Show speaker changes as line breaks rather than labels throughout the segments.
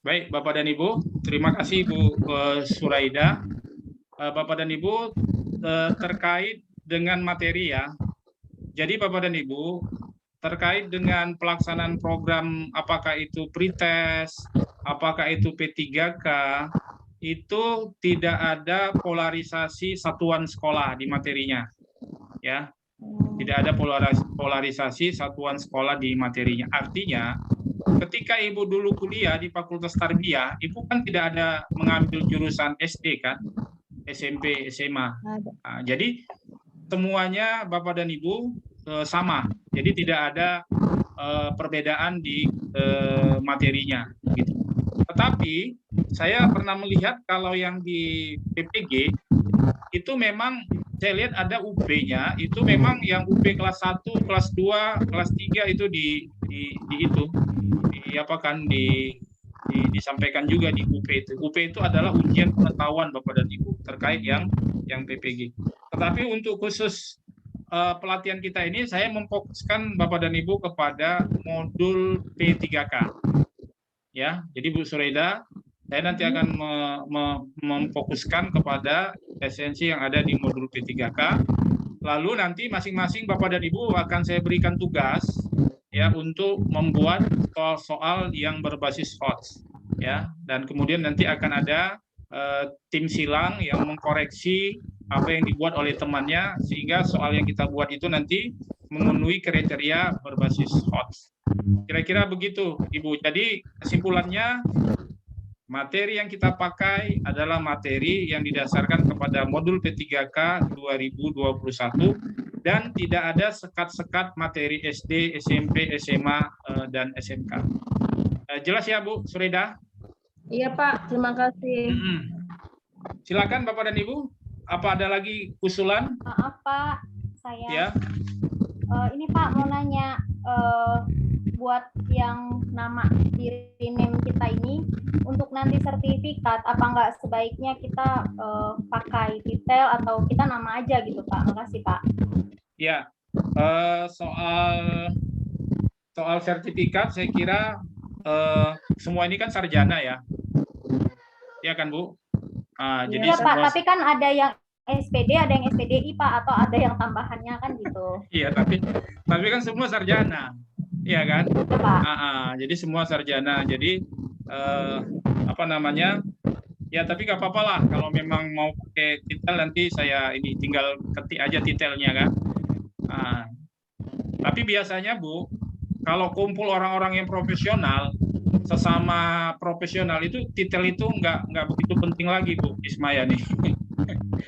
Baik, Bapak dan Ibu, terima kasih Bu Suraida. Bapak dan Ibu, terkait dengan materi ya. Jadi Bapak dan Ibu, terkait dengan pelaksanaan program, apakah itu pretest, apakah itu P3K, itu tidak ada polarisasi satuan sekolah di materinya, ya. Tidak ada polarisasi satuan sekolah di materinya. Artinya, ketika Ibu dulu kuliah di Fakultas Tarbiyah, Ibu kan tidak ada mengambil jurusan SD kan, SMP, SMA. Nah, jadi semuanya Bapak dan Ibu sama. Jadi tidak ada perbedaan di materinya. Gitu. Tetapi saya pernah melihat kalau yang di PPG itu memang saya lihat ada UB-nya, itu memang yang UB kelas 1, kelas 2, kelas 3 itu disampaikan juga di UP itu. UP itu adalah ujian pengetahuan Bapak dan Ibu terkait yang PPG. Tetapi untuk khusus pelatihan kita ini saya memfokuskan Bapak dan Ibu kepada modul P3K. Ya, jadi Bu Suraida, saya nanti akan memfokuskan kepada esensi yang ada di modul P3K. Lalu nanti masing-masing Bapak dan Ibu akan saya berikan tugas ya untuk membuat soal-soal yang berbasis HOTS ya, dan kemudian nanti akan ada tim silang yang mengkoreksi apa yang dibuat oleh temannya sehingga soal yang kita buat itu nanti memenuhi kriteria berbasis HOTS. Kira-kira begitu, Ibu. Jadi kesimpulannya, materi yang kita pakai adalah materi yang didasarkan kepada modul P3K 2021 dan tidak ada sekat-sekat materi SD, SMP, SMA, dan SMK. Jelas ya Bu Suraida?
Iya Pak, terima kasih.
Silakan Bapak dan Ibu, apa ada lagi usulan?
Maaf Pak, saya
ya.
Ini Pak mau nanya, buat yang nama di rename kita ini untuk nanti sertifikat, apa nggak sebaiknya kita pakai detail atau kita nama aja gitu Pak? Makasih Pak.
Ya, soal sertifikat saya kira semua ini kan sarjana ya, ya kan Bu? Jadi
ya, Pak, tapi kan ada yang SPD, ada yang SPDI Pak, atau ada yang tambahannya kan gitu.
Iya, tapi kan semua sarjana, iya kan?
Ya, Pak.
Jadi semua sarjana. Jadi apa namanya? Ya tapi nggak apa-apa lah kalau memang mau pakai titel nanti saya ini tinggal ketik aja titelnya kan. Tapi biasanya Bu, kalau kumpul orang-orang yang profesional, sesama profesional itu titel itu nggak begitu penting lagi Bu Ismaya nih.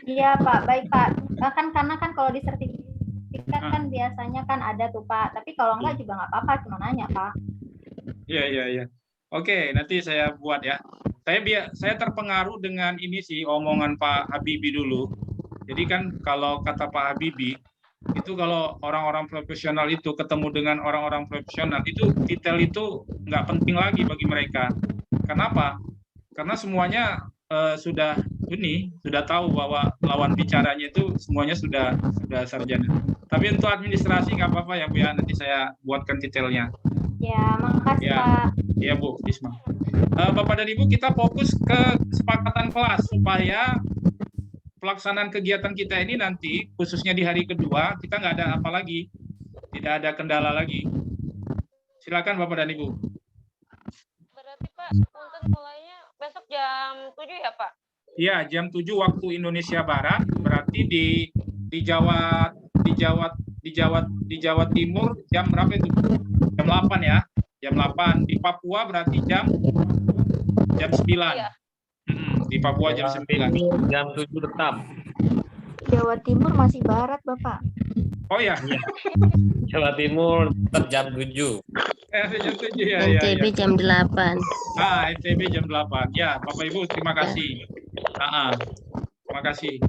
Iya Pak, baik Pak. Bahkan karena kan kalau di sertifikat kan biasanya kan ada tuh Pak. Tapi kalau enggak juga nggak apa-apa, cuma nanya Pak.
Iya. Oke, nanti saya buat ya. Saya terpengaruh dengan ini sih omongan Pak Habibie dulu. Jadi kan kalau kata Pak Habibie itu kalau orang-orang profesional itu ketemu dengan orang-orang profesional itu titel itu nggak penting lagi bagi mereka. Kenapa? Karena semuanya sudah tahu bahwa lawan bicaranya itu semuanya sudah sarjana. Tapi untuk administrasi nggak apa-apa ya Bu ya, nanti saya buatkan detailnya.
Ya, makasih
ya,
Pak.
Ya Bu Isma. Bapak dan Ibu, kita fokus ke kesepakatan kelas supaya pelaksanaan kegiatan kita ini nanti khususnya di hari kedua kita nggak ada apa lagi, tidak ada kendala lagi. Silakan Bapak dan Ibu.
Berarti Pak, punten mulainya besok jam 7 ya Pak?
Iya, jam 7 waktu Indonesia Barat, berarti di Jawa Timur jam berapa itu? Jam 8 ya. Jam 8. Di Papua berarti jam 9. Iya. Di Papua jam 9.
Jam 7 tetap.
Jawa Timur masih barat, Bapak.
Oh ya.
Jawa Timur tetap jam 7.
Jam 7 ya.
NTB jam 8.
NTB jam 8. Ya, Bapak Ibu terima kasih. Terima kasih.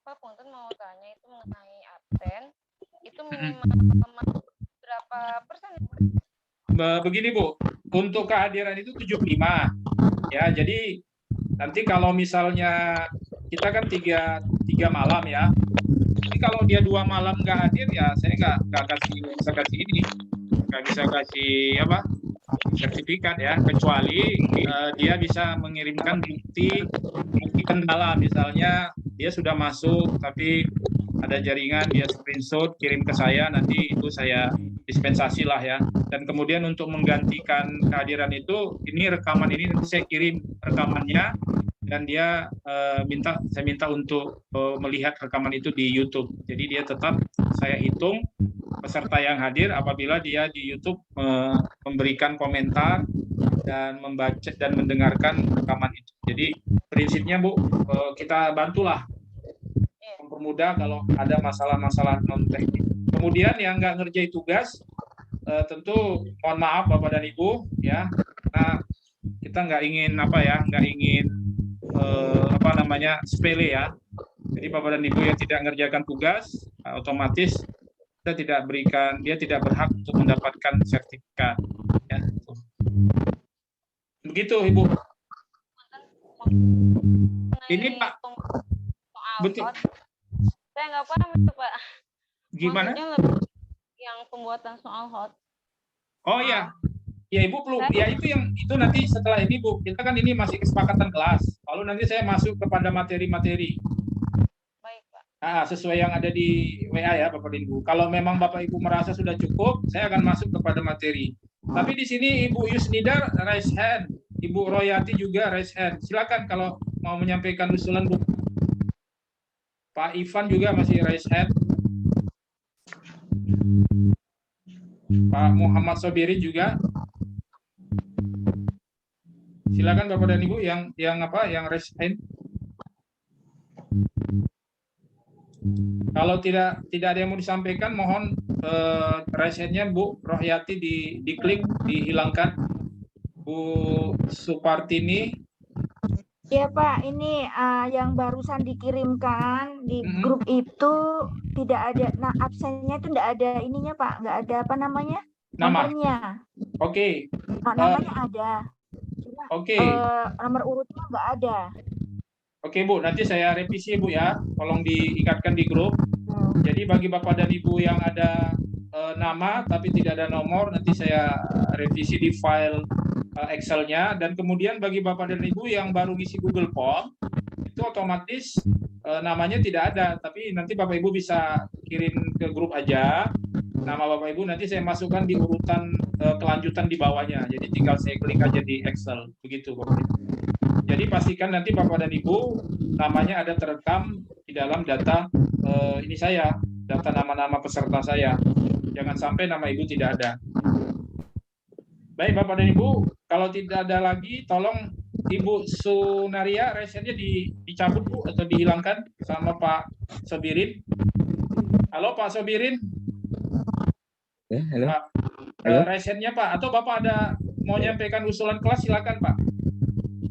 Pak, punten mau tanya itu mengenai absen. Itu minimal berapa persen?
Begini Bu, untuk kehadiran itu 75. Ya, jadi nanti kalau misalnya kita kan tiga malam ya. Jadi kalau dia 2 malam nggak hadir ya saya nggak bisa kasih ini. nggak bisa kasih apa sertifikat ya, kecuali dia bisa mengirimkan bukti kendala, misalnya dia sudah masuk tapi ada jaringan, dia screenshot kirim ke saya, nanti itu saya dispensasi lah ya. Dan kemudian untuk menggantikan kehadiran itu, ini rekaman ini nanti saya kirim rekamannya, dan dia saya minta untuk melihat rekaman itu di YouTube. Jadi dia tetap saya hitung peserta yang hadir apabila dia di YouTube memberikan komentar dan membaca dan mendengarkan rekaman itu. Jadi prinsipnya Bu, kita bantulah mempermudah kalau ada masalah-masalah non teknis. Kemudian yang nggak ngerjain tugas, tentu mohon maaf Bapak dan Ibu ya. Nah, kita nggak ingin nggak ingin sepele ya. Jadi Bapak dan Ibu yang tidak mengerjakan tugas, otomatis kita tidak berikan, dia tidak berhak untuk mendapatkan sertifikat. Ya. Begitu Ibu. Ini Pak. Betul.
Saya nggak paham itu Pak.
Gimana?
Maksudnya lebih yang pembuatan soal hot.
Oh ya, ya Ibu perlu, ya itu nanti setelah ini Bu, kita kan ini masih kesepakatan kelas. Lalu nanti saya masuk kepada materi-materi.
Baik Pak.
Sesuai yang ada di WA ya Bapak dan Ibu. Kalau memang Bapak Ibu merasa sudah cukup, saya akan masuk kepada materi. Tapi di sini Ibu Yusnidar raise hand, Ibu Royati juga raise hand. Silakan kalau mau menyampaikan usulan Bu. Pak Ivan juga masih raise hand. Pak Muhammad Sobiri juga. Silakan Bapak dan Ibu yang raise hand. Kalau tidak ada yang mau disampaikan, mohon raise hand-nya Bu Rohyati diklik, dihilangkan. Bu Supartini.
Iya Pak, ini yang barusan dikirimkan di grup itu tidak ada, absennya itu tidak ada ininya Pak, nggak ada nomornya.
Oke.
Namanya ada, cuma nomor urutnya nggak ada.
Oke Bu, nanti saya revisi Bu ya, tolong diikatkan di grup. Jadi bagi Bapak dan Ibu yang ada nama tapi tidak ada nomor, nanti saya revisi di file Excel-nya. Dan kemudian bagi Bapak dan Ibu yang baru ngisi Google Form, itu otomatis namanya tidak ada, tapi nanti Bapak Ibu bisa kirim ke grup aja nama Bapak Ibu, nanti saya masukkan di urutan kelanjutan di bawahnya. Jadi tinggal saya klik aja di Excel, begitu Bapak Ibu. Jadi pastikan nanti Bapak dan Ibu namanya ada terekam di dalam data ini saya, data nama-nama peserta saya. Jangan sampai nama Ibu tidak ada. Baik Bapak dan Ibu, kalau tidak ada lagi, tolong Ibu Sunaria resennya dicabut Bu, atau dihilangkan sama Pak Sobirin. Halo Pak Sobirin.
Ya, halo.
Pak, resennya Pak, atau Bapak ada mau menyampaikan usulan kelas, silakan Pak.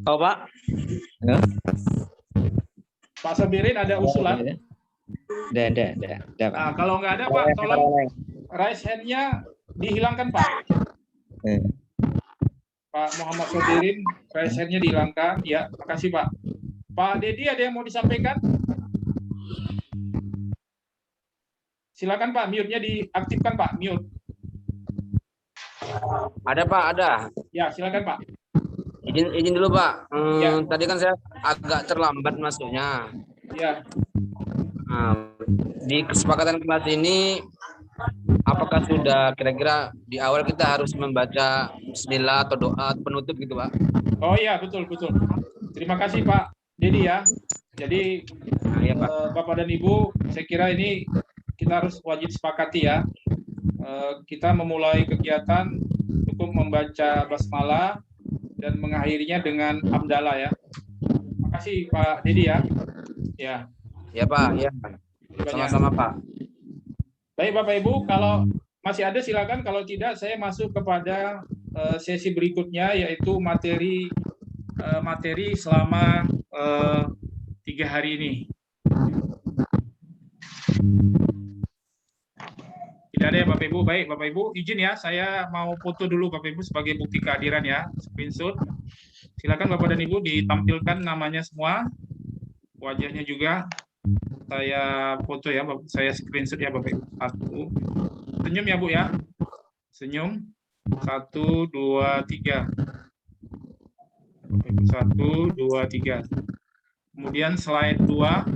Oh Pak.
Halo.
Pak Sobirin ada usulan?
Ada.
Nah, kalau nggak ada Pak, tolong raise hand-nya dihilangkan Pak. Pak Muhammad Sobirin, raise hand-nya dihilangkan. Ya, makasih Pak. Pak Dedi ada yang mau disampaikan? Silakan Pak, mute-nya diaktifkan Pak, mute.
Ada Pak, ada.
Ya, silakan Pak.
Izin dulu Pak.
Ya.
Tadi kan saya agak terlambat masuknya.
Ya.
Nah, di kesepakatan kelas ini, apakah sudah kira-kira di awal kita harus membaca bismillah atau doa penutup gitu Pak?
Oh iya, betul. Terima kasih Pak Dedi ya. Jadi
ya, Pak.
Bapak dan Ibu, saya kira ini kita harus wajib sepakati ya. Kita memulai kegiatan cukup membaca basmalah dan mengakhirinya dengan hamdalah ya. Terima kasih Pak Dedi ya.
Ya Pak, ya. Sama-sama Pak.
Baik Bapak Ibu, kalau masih ada silakan, kalau tidak saya masuk kepada sesi berikutnya, yaitu materi selama 3 hari ini. Tidak ada ya Bapak Ibu. Baik Bapak Ibu, izin ya, saya mau foto dulu Bapak Ibu sebagai bukti kehadiran ya, screenshot. Silakan Bapak dan Ibu ditampilkan namanya semua, wajahnya juga. Saya foto ya, saya screenshot ya Bapak Ibu. 1. Senyum ya Bu ya. Senyum. 1, 2, 3. 1, 2, 3. Kemudian slide 2.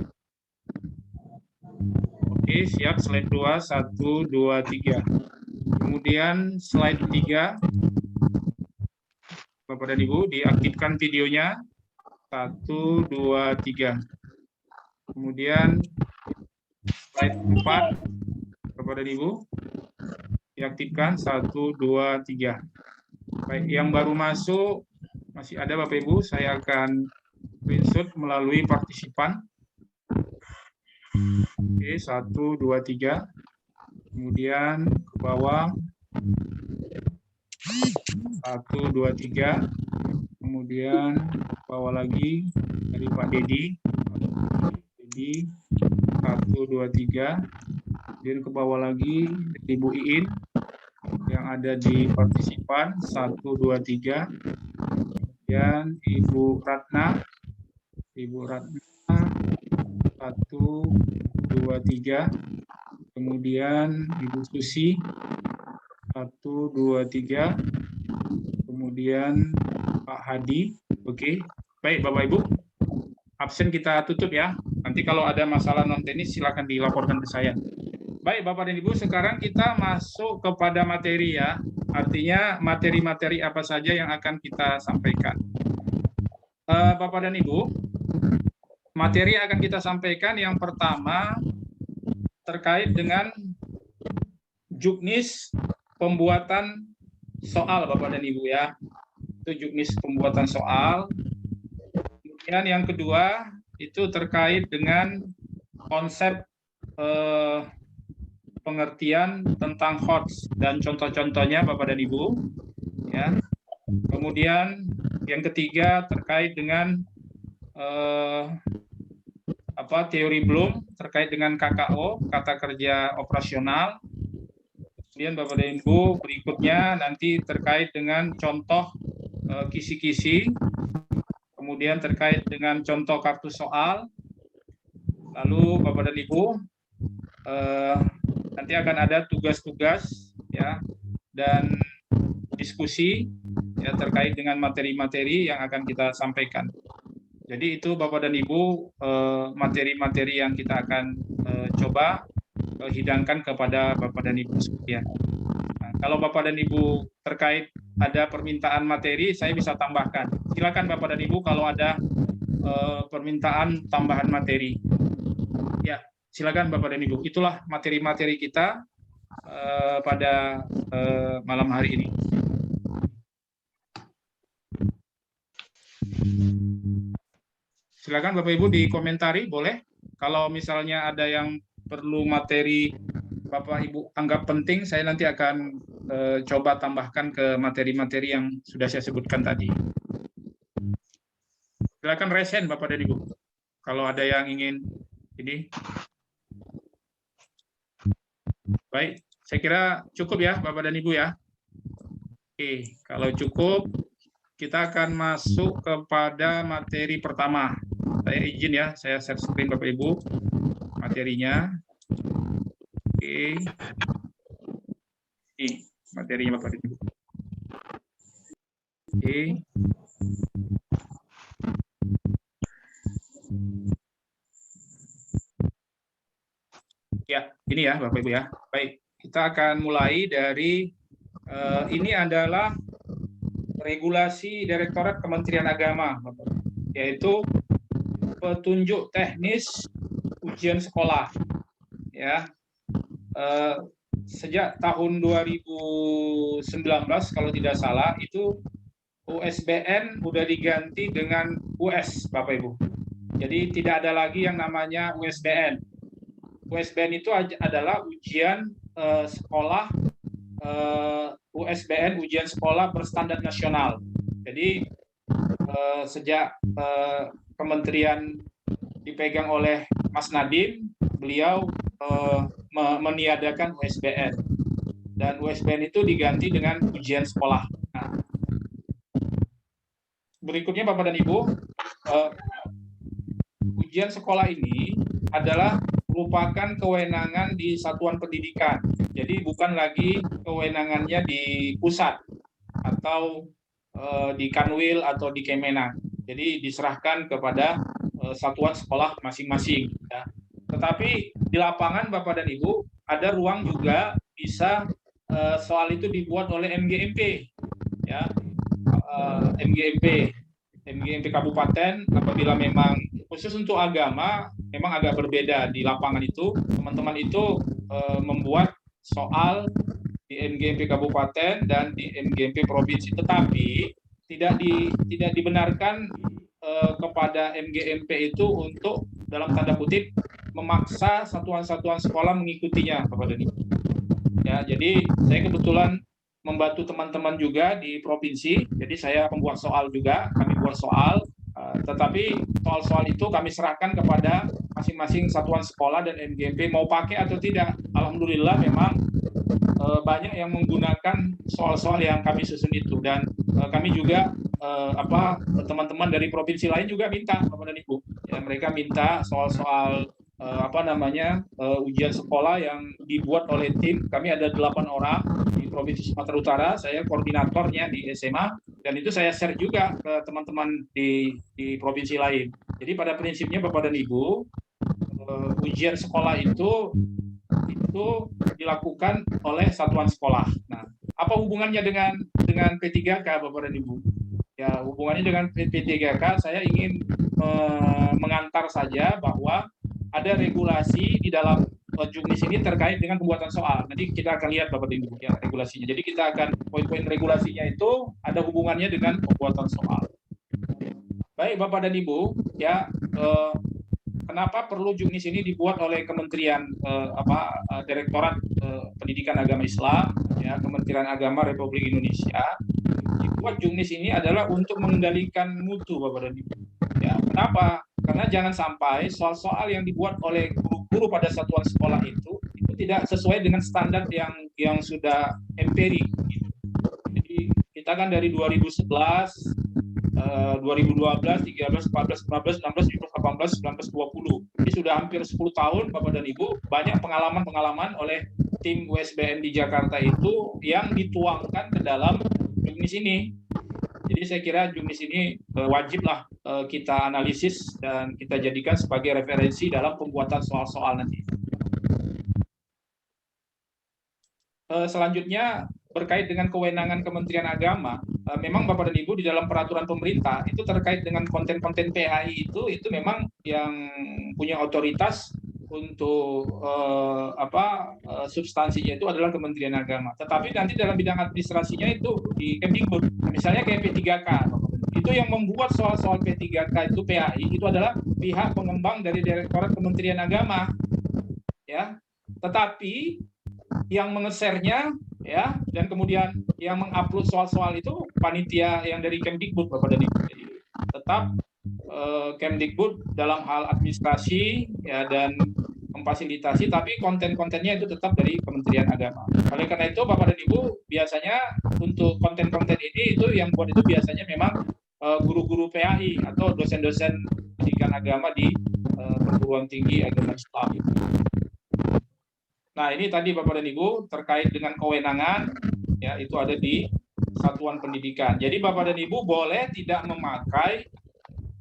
Oke, siap. Slide 2. 1, 2, 3. Kemudian slide 3. Bapak dan Ibu, diaktifkan videonya. 1, 2, 3. Kemudian slide 4. Bapak dan Ibu, diaktifkan. 1, 2, 3. Baik, yang baru masuk masih ada Bapak Ibu, saya akan screenshot melalui partisipan. Oke, 1, 2, 3. Kemudian ke bawah. 1, 2, 3. Kemudian ke bawah lagi dari Pak Dedi. 1, 2, 3. Kemudian ke bawah lagi dari Ibu Iin yang ada di partisipan. 1, 2, 3. Kemudian Ibu Ratna. 1, 2, 3. Kemudian Ibu Susi. 1, 2, 3. Kemudian Pak Hadi. Oke. Baik Bapak Ibu. Absen kita tutup ya. Nanti kalau ada masalah non teknis silakan dilaporkan ke saya. Baik Bapak dan Ibu, sekarang kita masuk kepada materi ya. Artinya materi-materi apa saja yang akan kita sampaikan. Bapak dan Ibu, materi yang akan kita sampaikan yang pertama terkait dengan juknis pembuatan soal Bapak dan Ibu ya. Itu juknis pembuatan soal. Kemudian yang kedua itu terkait dengan konsep pengertian tentang HOTS dan contoh-contohnya Bapak dan Ibu ya. Kemudian yang ketiga terkait dengan teori Bloom terkait dengan KKO, kata kerja operasional. Kemudian Bapak dan Ibu berikutnya nanti terkait dengan contoh kisi-kisi. Kemudian terkait dengan contoh kartu soal. Lalu Bapak dan Ibu nanti akan ada tugas-tugas ya dan diskusi ya terkait dengan materi-materi yang akan kita sampaikan. Jadi itu Bapak dan Ibu materi-materi yang kita akan coba hidangkan kepada Bapak dan Ibu sekalian. Nah, kalau Bapak dan Ibu terkait ada permintaan materi, saya bisa tambahkan. Silakan Bapak dan Ibu kalau ada permintaan tambahan materi. Ya, silakan Bapak dan Ibu. Itulah materi-materi kita pada malam hari ini. Silakan Bapak Ibu dikomentari, boleh. Kalau misalnya ada yang perlu materi Bapak Ibu anggap penting, saya nanti akan coba tambahkan ke materi-materi yang sudah saya sebutkan tadi. Silakan raise hand Bapak dan Ibu. Kalau ada yang ingin ini. Baik, saya kira cukup ya Bapak dan Ibu ya. Oke, kalau cukup kita akan masuk kepada materi pertama. Saya izin ya, saya share screen Bapak Ibu materinya. Oke. Ini materinya Bapak Ibu. Oke. Ya, ini ya Bapak Ibu ya. Baik, kita akan mulai dari ini adalah regulasi Direktorat Kementerian Agama, yaitu petunjuk teknis ujian sekolah. Ya, sejak tahun 2019 kalau tidak salah itu USBN udah diganti dengan US, Bapak Ibu. Jadi tidak ada lagi yang namanya USBN. USBN itu adalah ujian sekolah USBN, ujian sekolah berstandar nasional. Jadi sejak kementerian dipegang oleh Mas Nadiem, beliau meniadakan USBN. Dan USBN itu diganti dengan ujian sekolah. Nah, berikutnya Bapak dan Ibu, ujian sekolah ini adalah merupakan kewenangan di satuan pendidikan. Jadi bukan lagi kewenangannya di pusat atau di Kanwil atau di Kemenak. Jadi diserahkan kepada satuan sekolah masing-masing. Ya. Tetapi di lapangan Bapak dan Ibu ada ruang juga bisa soal itu dibuat oleh MGMP, ya, MGMP Kabupaten. Apabila memang khusus untuk agama memang agak berbeda di lapangan itu, teman-teman itu membuat soal di MGMP Kabupaten dan di MGMP Provinsi, tetapi tidak dibenarkan kepada MGMP itu untuk dalam tanda kutip memaksa satuan-satuan sekolah mengikutinya, Bapak dan Ibu. Ya, jadi saya kebetulan membantu teman-teman juga di provinsi, jadi saya membuat soal juga, kami buat soal, tetapi soal-soal itu kami serahkan kepada masing-masing satuan sekolah dan MGMP mau pakai atau tidak. Alhamdulillah memang banyak yang menggunakan soal-soal yang kami susun itu, dan kami juga teman-teman dari provinsi lain juga minta, Bapak dan Ibu, ya, mereka minta soal-soal ujian sekolah yang dibuat oleh tim. Kami ada 8 orang di Provinsi Sumatera Utara, saya koordinatornya di SMA, dan itu saya share juga ke teman-teman di provinsi lain. Jadi pada prinsipnya Bapak dan Ibu, ujian sekolah itu dilakukan oleh satuan sekolah. Nah, apa hubungannya dengan P3K, Bapak dan Ibu? Ya, hubungannya dengan P3K, saya ingin mengantar saja bahwa ada regulasi di dalam Juknis ini terkait dengan pembuatan soal. Nanti kita akan lihat Bapak dan Ibu ya regulasinya. Jadi kita akan poin-poin regulasinya itu ada hubungannya dengan pembuatan soal. Baik Bapak dan Ibu, ya kenapa perlu Juknis ini dibuat oleh Kementerian Direktorat Pendidikan Agama Islam, ya, Kementerian Agama Republik Indonesia. Dibuat Juknis ini adalah untuk mengendalikan mutu, Bapak dan Ibu. Ya, kenapa? Karena jangan sampai soal-soal yang dibuat oleh guru-guru pada satuan sekolah itu tidak sesuai dengan standar yang sudah empirik. Jadi kita kan dari 2011, 2012, 13, 14, 15, 16, 17, 18, 19, 20. Ini sudah hampir 10 tahun, Bapak dan Ibu, banyak pengalaman-pengalaman oleh tim USBN di Jakarta itu yang dituangkan ke dalam Juknis ini. Jadi saya kira Juknis ini wajiblah kita analisis dan kita jadikan sebagai referensi dalam pembuatan soal-soal nanti. Selanjutnya berkait dengan kewenangan Kementerian Agama, memang Bapak dan Ibu di dalam peraturan pemerintah itu terkait dengan konten-konten PAI itu memang yang punya otoritas untuk substansinya itu adalah Kementerian Agama. Tetapi nanti dalam bidang administrasinya itu di Kemdikbud, misalnya kayak P3K, itu yang membuat soal-soal P3K itu PAI itu adalah pihak pengembang dari Direktorat Kementerian Agama, ya. Tetapi yang mengesernya, ya, dan kemudian yang mengupload soal-soal itu panitia yang dari Kemdikbud, Bapak dan Ibu. Jadi tetap Kemdikbud dalam hal administrasi, ya, dan memfasilitasi, tapi konten-kontennya itu tetap dari Kementerian Agama. Oleh karena itu Bapak dan Ibu, biasanya untuk konten-konten ini itu yang buat itu biasanya memang guru-guru PAI atau dosen-dosen pendidikan agama di perguruan tinggi agama Islam. Nah, ini tadi Bapak dan Ibu terkait dengan kewenangan, ya, itu ada di satuan pendidikan. Jadi Bapak dan Ibu boleh tidak memakai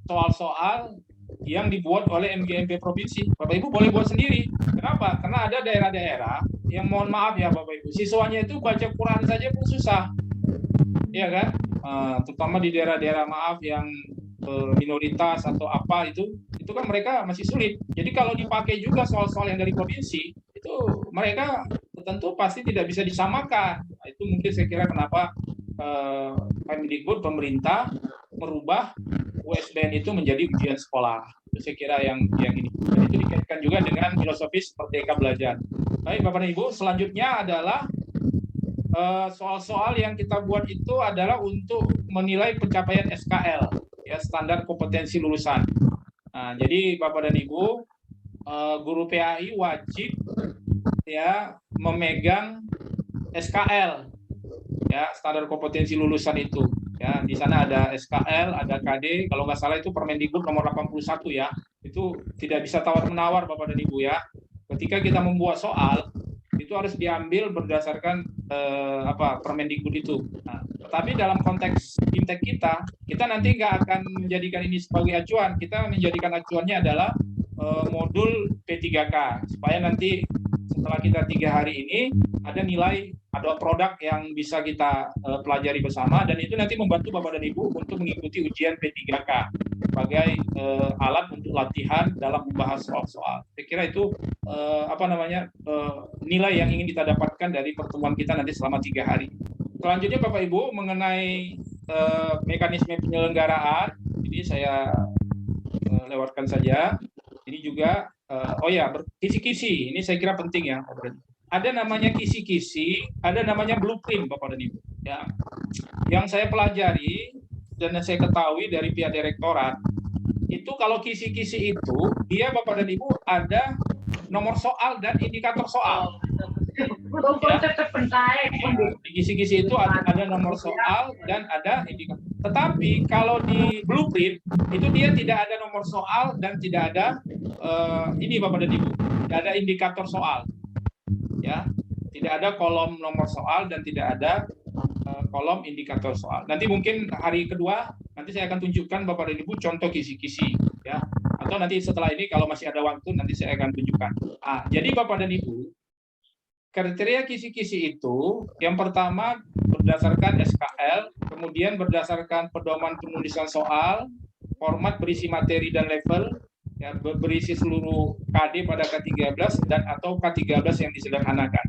soal-soal yang dibuat oleh MGMP provinsi. Bapak Ibu boleh buat sendiri. Kenapa? Karena ada daerah-daerah yang, mohon maaf ya Bapak Ibu, siswanya itu baca Quran saja pun susah. Iya kan? Terutama di daerah-daerah maaf yang minoritas atau apa itu kan mereka masih sulit. Jadi kalau dipakai juga soal-soal yang dari provinsi, itu mereka tentu pasti tidak bisa disamakan. Nah, itu mungkin saya kira kenapa Kemdikbud, pemerintah merubah USBN itu menjadi ujian sekolah. Itu saya kira yang ini. Dan itu dikaitkan juga dengan filosofis Merdeka Belajar. Baik Bapak dan Ibu, selanjutnya adalah soal-soal yang kita buat itu adalah untuk menilai pencapaian SKL, ya, standar kompetensi lulusan. Nah, jadi Bapak dan Ibu, guru PAI wajib, ya, memegang SKL, ya, standar kompetensi lulusan itu. Ya, di sana ada SKL, ada KD, kalau nggak salah itu Permendikbud nomor 81 ya. Itu tidak bisa tawar-menawar Bapak dan Ibu ya. Ketika kita membuat soal, itu itu harus diambil berdasarkan Permendikbud itu. Nah, tetapi dalam konteks fintech kita nanti nggak akan menjadikan ini sebagai acuan. Kita menjadikan acuannya adalah modul P3K supaya nanti setelah kita 3 hari ini ada nilai, ada produk yang bisa kita pelajari bersama, dan itu nanti membantu Bapak dan Ibu untuk mengikuti ujian P3K sebagai alat untuk latihan dalam membahas soal-soal. Saya kira itu nilai yang ingin kita dapatkan dari pertemuan kita nanti selama 3 hari. Selanjutnya Bapak Ibu mengenai mekanisme penyelenggaraan, ini saya lewatkan saja. Ini juga kisi-kisi. Ini saya kira penting ya. Ada namanya kisi-kisi, ada namanya blueprint Bapak dan Ibu. Ya. Yang saya pelajari dan saya ketahui dari pihak direktorat, itu kalau kisi-kisi itu dia Bapak dan Ibu ada nomor soal dan indikator soal. Ya. Di kisi-kisi itu ada nomor soal dan ada indikator. Tetapi kalau di blueprint itu dia tidak ada nomor soal dan tidak ada ini Bapak dan Ibu, tidak ada indikator soal. Ya, tidak ada kolom nomor soal dan tidak ada kolom indikator soal. Nanti mungkin hari kedua nanti saya akan tunjukkan Bapak dan Ibu contoh kisi-kisi, ya. Atau nanti setelah ini kalau masih ada waktu nanti saya akan tunjukkan. Jadi Bapak dan Ibu, kriteria kisi-kisi itu yang pertama berdasarkan SKL, kemudian berdasarkan pedoman penulisan soal, format berisi materi dan level, ya, berisi seluruh KD pada K13 dan atau K13 yang disederhanakan.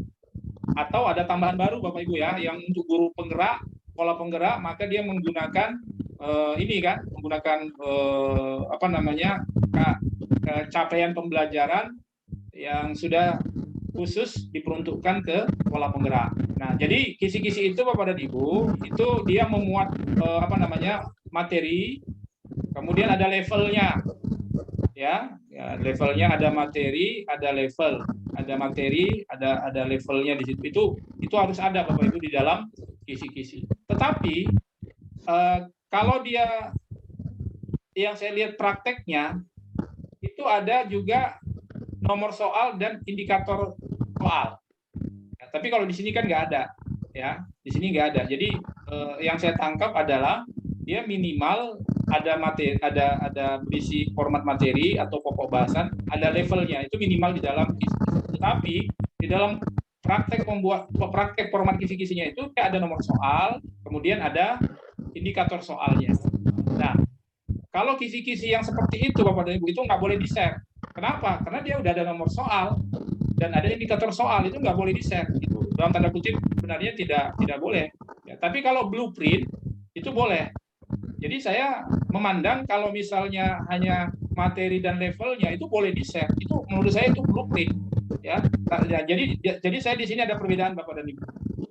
Atau ada tambahan baru Bapak Ibu ya, yang untuk guru penggerak, pola penggerak, maka dia menggunakan menggunakan capaian pembelajaran yang sudah khusus diperuntukkan ke pola penggerak. Nah, jadi kisi-kisi itu Bapak dan Ibu, itu dia memuat materi, kemudian ada levelnya. Ya, levelnya ada materi, ada level, ada materi, ada levelnya di situ. Itu harus ada Bapak Ibu di dalam kisi-kisi. Tetapi kalau dia yang saya lihat prakteknya itu ada juga nomor soal dan indikator soal. Ya, tapi kalau di sini kan nggak ada, ya. Di sini nggak ada. Jadi yang saya tangkap adalah dia minimal ada materi, ada berisi format materi atau pokok bahasan, ada levelnya, itu minimal di dalam kisi-kisi. Tetapi di dalam praktek format kisi-kisinya itu ada nomor soal, kemudian ada indikator soalnya. Nah, kalau kisi-kisi yang seperti itu Bapak dan Ibu itu nggak boleh di-share. Kenapa? Karena dia udah ada nomor soal dan ada indikator soal, itu nggak boleh di-share. Itu dalam tanda kutip sebenarnya tidak boleh. Ya, tapi kalau blueprint itu boleh. Jadi saya memandang kalau misalnya hanya materi dan levelnya itu boleh di-share. Itu menurut saya itu blueprint. Ya, jadi saya di sini ada perbedaan Bapak dan Ibu.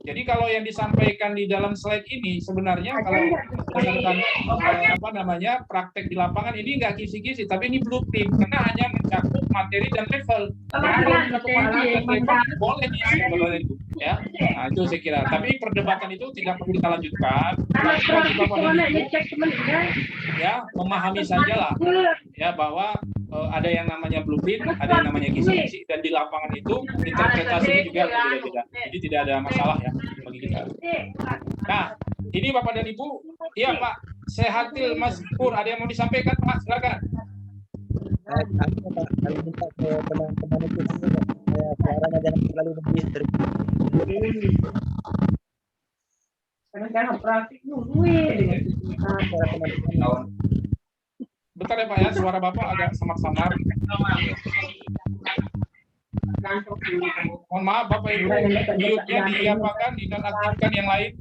Jadi kalau yang disampaikan di dalam slide ini sebenarnya kalau berdasarkan praktek di lapangan ini nggak kisi-kisi, tapi ini blueprint karena hanya mencakup materi dan level. Boleh diisi, ya. Nah, itu saya kira. Tapi perdebatan itu tidak perlu kita lanjutkan. Ya, memahami sajalah ya bahwa ada yang namanya blueprint, ada yang namanya kisi-kisi, dan di lapangan itu interpretasinya juga berbeda-beda. Jadi tidak ada masalah ya bagi kita. Nah, ini Bapak dan Ibu, iya Pak Sehatil Mas Pur, ada yang mau disampaikan Pak? Silakan.
Kalau minta ke teman-teman itu suaranya jangan terlalu lebih
Sekarang praktik dulu
Bentar ya Pak ya, suara Bapak agak samar-samar. Mohon maaf Bapak Ibu, mute-nya diapakan, dinonaktifkan yang lain.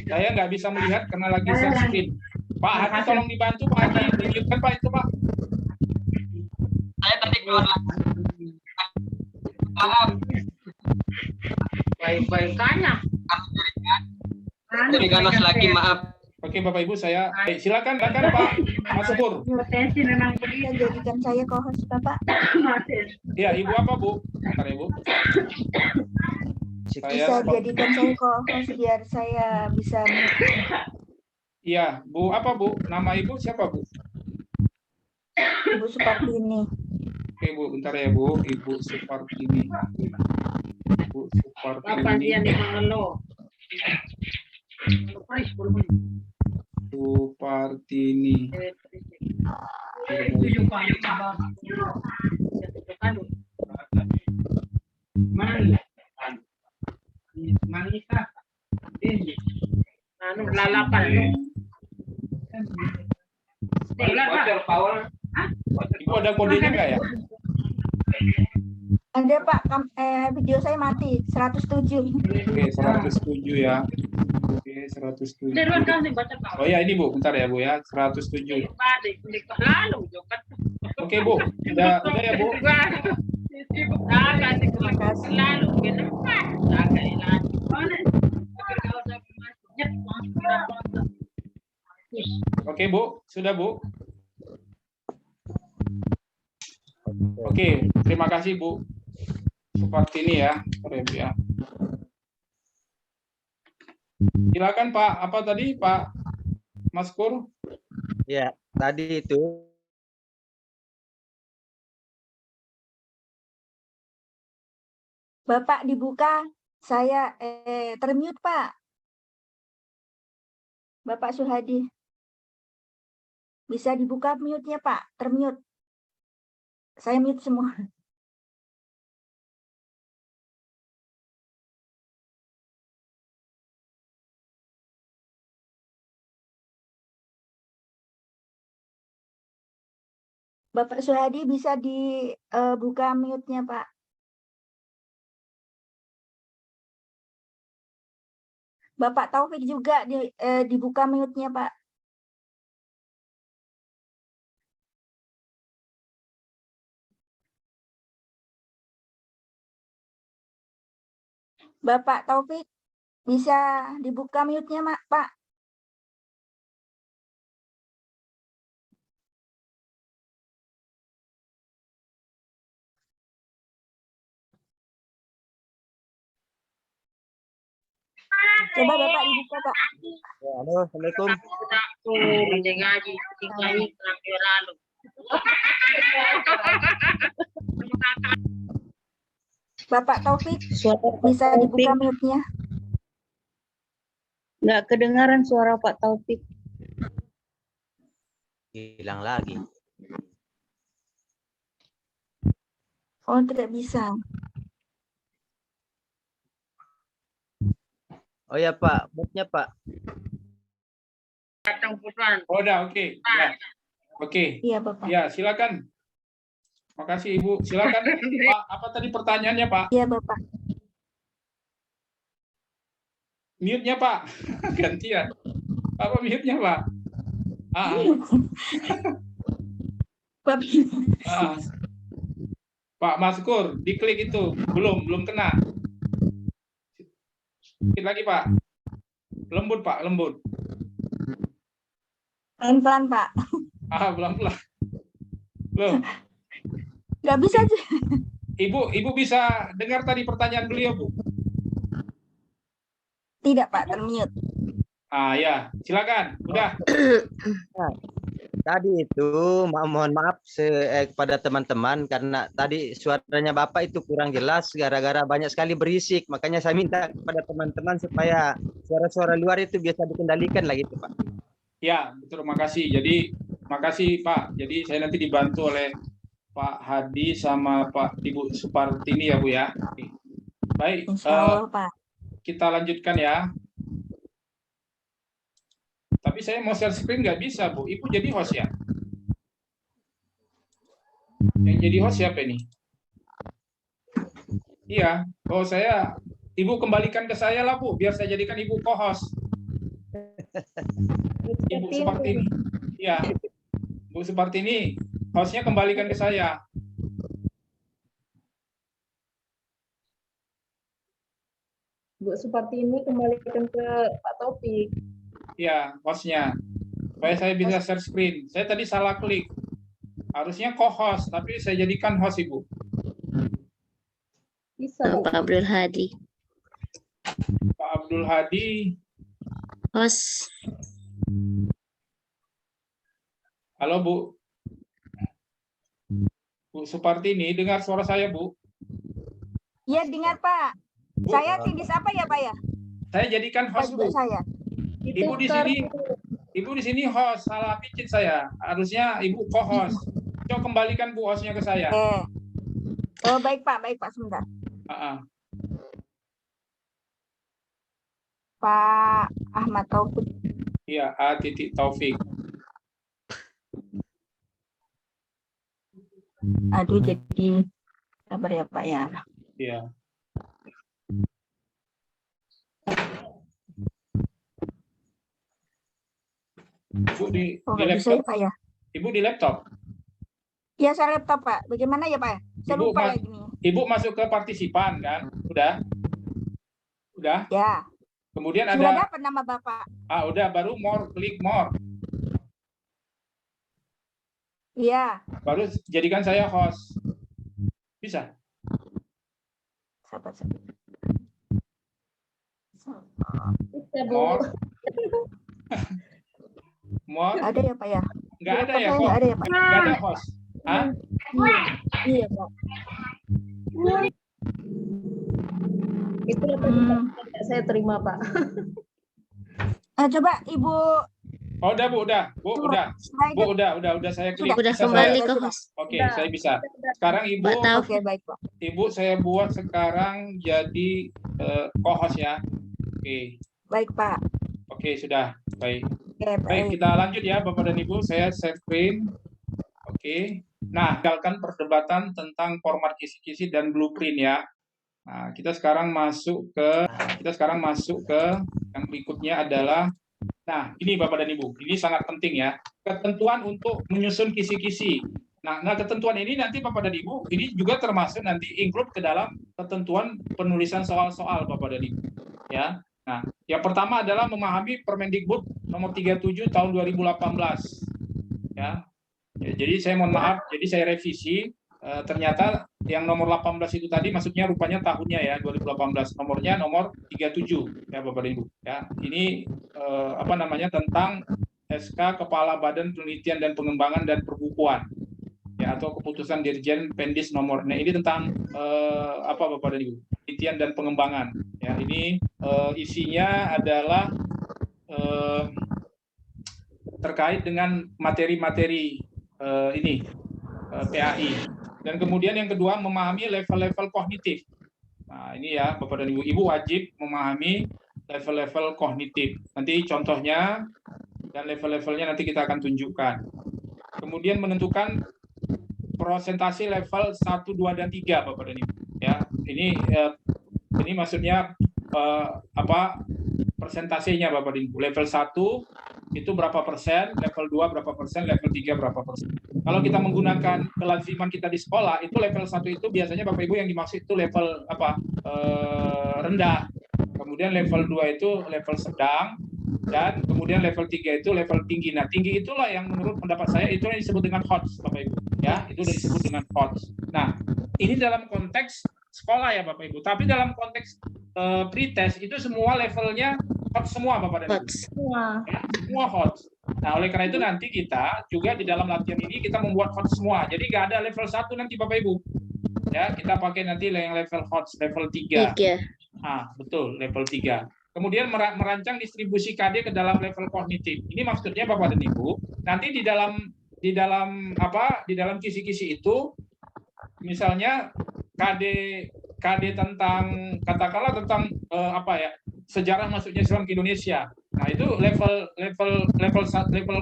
Saya nggak bisa melihat karena lagi share screen. Pak Hadi tolong dibantu Pak Hadi, di-mute-kan Pak itu Pak.
Saya tadi keluar. Maaf.
Baik-baik tanya.
Jadi ganas lagi, maaf.
Oke Bapak Ibu, saya silakan Pak Mas Pur.
Potensi memang
Bisa jadikan saya co-host Bapak.
Iya, Ibu apa Bu? Bentar Ibu.
Bisa jadikan saya co-host biar saya bisa.
Iya, Bu apa Bu? Nama Ibu siapa Bu?
Ibu seperti ini.
Oke Bu, bentar ya Bu, Ibu Supartini. Ibu
Kapan dia
Supartini.
di Mangelo?
Supartini.
Itu juga Manisa. Anu lalapan.
Ibu ada kodenya nggak ya?
Ada Pak, video saya mati 107.
Oke, 107 ya. Oke, 107.
Deruan kan dibaca kau.
Oh ya, ini Bu, bentar ya Bu ya, 107.
Lalu juga.
Oke Bu, udah ya Bu.
Terima kasih.
Lalu kenapa? Jaga ilan.
Oke Bu, sudah Bu. Oke, terima kasih Bu. Seperti ini ya, Rem ya. Silakan Pak, apa tadi Pak Maskur?
Ya, tadi itu
Bapak dibuka, saya termute Pak. Bapak Suhadi. Bisa dibuka mute-nya Pak, termute. Saya mute semua. Bapak Suhadi bisa dibuka mute-nya Pak. Bapak Taufik juga dibuka mute-nya Pak. Bapak Taufik bisa dibuka mute-nya Pak. Coba Bapak dibuka Pak.
ya, halo, Assalamualaikum.
Mendengaji tinggali terakhir lalu.
Bapak Taufik
Suara
bisa
Pak
dibuka
Taufik,
mute-nya.
nggak kedengaran suara Pak Taufik.
Hilang lagi.
Oh, tidak bisa.
Oh ya Pak, mute-nya Pak.
Datang putuan.
Oh, udah, oke. Ya. Oke.
Iya Bapak.
Ya, silakan. Makasih Ibu. Silakan Pak, apa tadi pertanyaannya Pak?
Iya Bapak.
Mute-nya Pak. Gantian. Apa mute-nya Pak?
Bapak.
Pak Maskur, diklik itu. Belum kena. Sedikit lagi Pak. Lembut Pak, lembut.
Pelan-pelan Pak.
Pelan-pelan. Loh,
Nggak bisa aja.
Ibu bisa dengar tadi pertanyaan beliau, Bu?
Tidak Pak, termute.
Ya, silakan. Udah.
Tadi itu mohon maaf kepada teman-teman karena tadi suaranya Bapak itu kurang jelas gara-gara banyak sekali berisik. Makanya saya minta kepada teman-teman supaya suara-suara luar itu bisa dikendalikan lah gitu, Pak.
Ya, betul. Makasih. Jadi, makasih Pak. Jadi saya nanti dibantu oleh Pak Hadi sama Pak Ibu Supartini ya Bu ya. Oke. Baik.
Insya Allah Pak.
Kita lanjutkan ya. Tapi saya mau share screen nggak bisa Bu. Ibu jadi host ya. Yang jadi host siapa ini? Iya. Oh saya. Ibu kembalikan ke saya lah Bu. Biar saya jadikan Ibu co-host. Ibu Supartini. Iya. Bu Supartini. Hostnya kembalikan ke saya.
Bu Supartini kembalikan ke Pak Taufik.
Ya, hostnya. Supaya saya bisa share screen. Saya tadi salah klik. Harusnya co-host, tapi saya jadikan host, Ibu.
Bisa
Pak Abdul Hadi.
Pak Abdul Hadi.
Host.
Halo, Bu. Bu Supartini, dengar suara saya, Bu?
Iya, dengar Pak.
Bu,
Saya tindis apa ya Pak ya?
saya jadikan
Pak
host,
juga
Bu.
saya.
Ibu di sini, Ibu di sini host, salah picit saya. Harusnya Ibu co-host. Coba kembalikan Bu hostnya ke saya.
Oh baik Pak sebentar. Pak Ahmad Taufik.
Iya, A. Taufik.
Aduh, jadi sabar ya Pak ya.
Iya. Ibu di laptop,
Pak ya?
Ibu di laptop?
Ya, saya laptop Pak. Bagaimana ya Pak? Saya lupa lagi nih.
Ibu masuk ke partisipan kan? Udah?
Ya.
Kemudian
sudah
ada.
Dapat nama Bapak.
Udah, baru more, klik more.
Iya.
Baru jadikan saya host. Bisa?
Sabar.
More. More.
Ada ya Pak ya?
Nggak ada ya,
Nggak ada ya Pak?
Nggak ada host. Hah?
Iya Pak.
Itu saya terima Pak.
Coba Ibu.
Oh, udah Bu, udah. Bu, udah saya klik.
Udah
Bisa
kembali
saya.
ke host.
Oke, saya bisa. Sekarang Ibu.
Oke, baik Pak.
Ibu saya buat sekarang jadi co-host ya. Oke.
Baik Pak.
Oke, sudah. Baik.
Oke,
Baik, kita lanjut ya Bapak dan Ibu. Saya share screen. Oke. Nah, tinggalkan perdebatan tentang format kisi-kisi dan blueprint ya. Nah, kita sekarang masuk ke yang berikutnya adalah, nah ini Bapak dan Ibu, ini sangat penting ya, ketentuan untuk menyusun kisi-kisi. Nah, ketentuan ini nanti Bapak dan Ibu, ini juga termasuk nanti include ke dalam ketentuan penulisan soal-soal Bapak dan Ibu. Ya. Nah, yang pertama adalah memahami Permendikbud nomor 37 tahun 2018. Ya. Jadi saya mohon maaf, jadi saya revisi. Ternyata yang nomor 18 itu tadi maksudnya rupanya tahunnya ya 2018, nomornya nomor 37 ya Bapak dan Ibu ya. Ini tentang SK Kepala Badan Penelitian dan Pengembangan dan Perbukuan ya, atau keputusan Dirjen Pendis nomor. Nah, ini tentang Bapak dan Ibu, penelitian dan pengembangan ya. Ini isinya adalah terkait dengan materi-materi PAI. Dan kemudian yang kedua, memahami level-level kognitif. Nah, ini ya Bapak dan Ibu, Ibu wajib memahami level-level kognitif. Nanti contohnya dan level-levelnya nanti kita akan tunjukkan. Kemudian menentukan presentasi level 1, 2, dan 3 Bapak dan Ibu. Ya, ini maksudnya persentasenya Bapak dan Ibu. Level 1 itu berapa persen, level 2 berapa persen, level 3 berapa persen. Kalau kita menggunakan kelaziman kita di sekolah, itu level 1 itu biasanya Bapak Ibu yang dimaksud itu level rendah. Kemudian level 2 itu level sedang, dan kemudian level 3 itu level tinggi. Nah, tinggi itulah yang menurut pendapat saya itu yang disebut dengan HOTS Bapak Ibu. Ya, itu disebut dengan HOTS. Nah, ini dalam konteks sekolah ya Bapak Ibu. Tapi dalam konteks pretest itu semua levelnya HOTS semua Bapak dan Ibu. Semua HOTS. Nah, oleh karena itu nanti kita juga di dalam latihan ini kita membuat HOTS semua. Jadi nggak ada level 1 nanti Bapak Ibu. Ya, kita pakai nanti yang level HOTS, level 3. Betul, level 3. Kemudian merancang distribusi KD ke dalam level kognitif. Ini maksudnya Bapak dan Ibu, nanti di dalam kisi-kisi itu misalnya KD tentang katakanlah tentang sejarah masuknya Islam ke Indonesia. Nah, itu level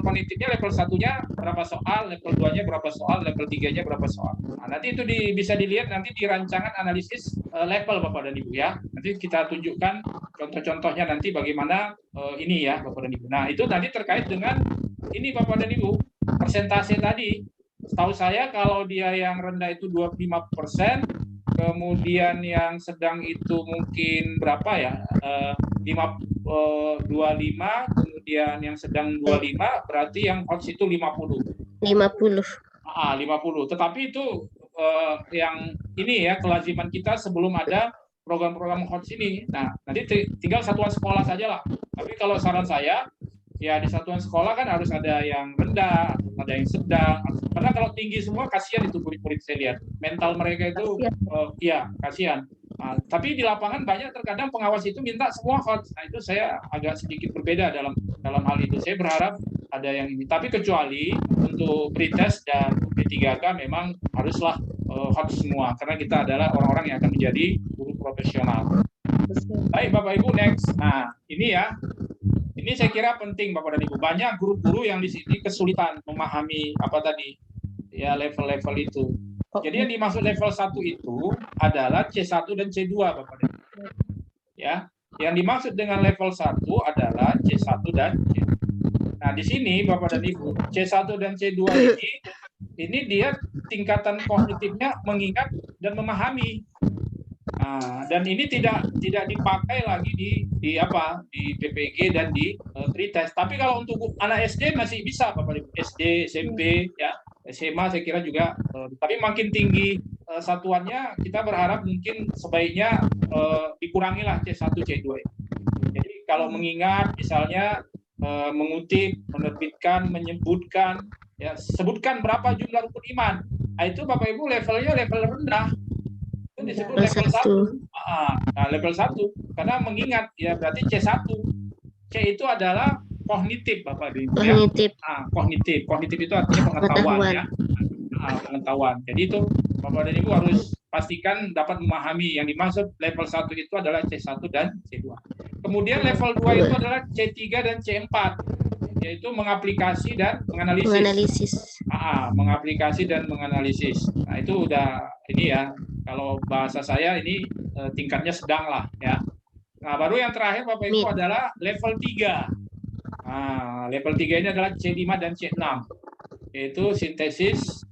kognitifnya level 1-nya berapa soal, level 2-nya berapa soal, level 3-nya berapa soal. Nah, nanti itu bisa dilihat nanti di rancangan analisis level Bapak dan Ibu ya. Nanti kita tunjukkan contoh-contohnya nanti bagaimana ini ya Bapak dan Ibu. Nah, itu nanti terkait dengan ini Bapak dan Ibu, persentase tadi. Setahu saya kalau dia yang rendah itu 25%, kemudian yang sedang itu mungkin berapa ya, 25, kemudian yang sedang 25, berarti yang HOTS itu 50. 50. Tetapi itu yang ini ya kelaziman kita sebelum ada program-program HOTS ini. Nah, nanti tinggal satuan sekolah saja lah. Tapi kalau saran saya ya di satuan sekolah kan harus ada yang rendah, ada yang sedang. Karena kalau tinggi semua kasihan itu murid-murid saya lihat. Mental mereka itu ya kasihan. Nah, tapi di lapangan banyak terkadang pengawas itu minta semua hot. Nah, itu saya agak sedikit berbeda dalam hal itu. Saya berharap ada yang ini. Tapi kecuali untuk pretest dan P3K memang haruslah hot semua karena kita adalah orang-orang yang akan menjadi guru profesional. Baik Bapak Ibu, next. Nah, ini ya. Ini saya kira penting Bapak dan Ibu. Banyak guru-guru yang di sini kesulitan memahami apa tadi ya level-level itu. Jadi yang dimaksud level 1 itu adalah C1 dan C2 Bapak dan Ibu. Ya, yang dimaksud dengan level 1 adalah C1 dan C2. Nah, di sini Bapak dan Ibu, C1 dan C2 ini dia tingkatan kognitifnya mengingat dan memahami. Nah, dan ini tidak dipakai lagi di PPG dan di pretest. Tapi kalau untuk anak SD masih bisa Bapak Ibu, SD, SMP, ya, SMA saya kira juga. Tapi makin tinggi satuannya, kita berharap mungkin sebaiknya dikurangilah C1, C2. Jadi kalau mengingat, misalnya mengutip, menerbitkan, menyebutkan, ya sebutkan berapa jumlah rukun iman. Nah, itu Bapak Ibu levelnya level rendah. Itu disebut level 1. Nah, level 1 karena mengingat ya berarti C1. C itu adalah kognitif Bapak Ibu ya. Kognitif. Kognitif itu artinya pengetahuan ya. Pengetahuan. Jadi itu Bapak dan Ibu harus pastikan dapat memahami yang dimaksud level 1 itu adalah C1 dan C2. Kemudian level 2 itu adalah C3 dan C4. Yaitu mengaplikasi dan menganalisis. Mengaplikasi dan menganalisis. Nah, itu udah ini ya. Kalau bahasa saya ini tingkatnya sedang lah ya. Nah, baru yang terakhir Bapak Ibu adalah level 3. Nah, level 3 ini adalah C5 dan C6. Yaitu sintesis,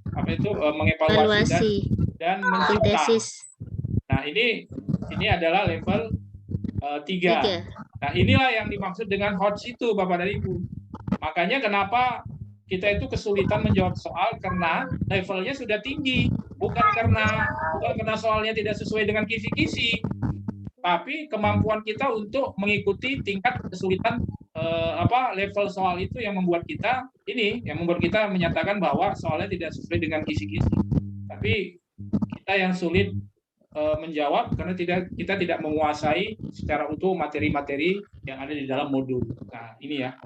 mengevaluasi dan mencipta. Nah, ini adalah level 3. Nah, inilah yang dimaksud dengan hot situ Bapak dan Ibu. Makanya kenapa kita itu kesulitan menjawab soal karena levelnya sudah tinggi, bukan karena soalnya tidak sesuai dengan kisi-kisi, tapi kemampuan kita untuk mengikuti tingkat kesulitan level soal itu yang membuat kita menyatakan bahwa soalnya tidak sesuai dengan kisi-kisi. Tapi kita yang sulit menjawab karena kita tidak menguasai secara utuh materi-materi yang ada di dalam modul. Nah, ini ya.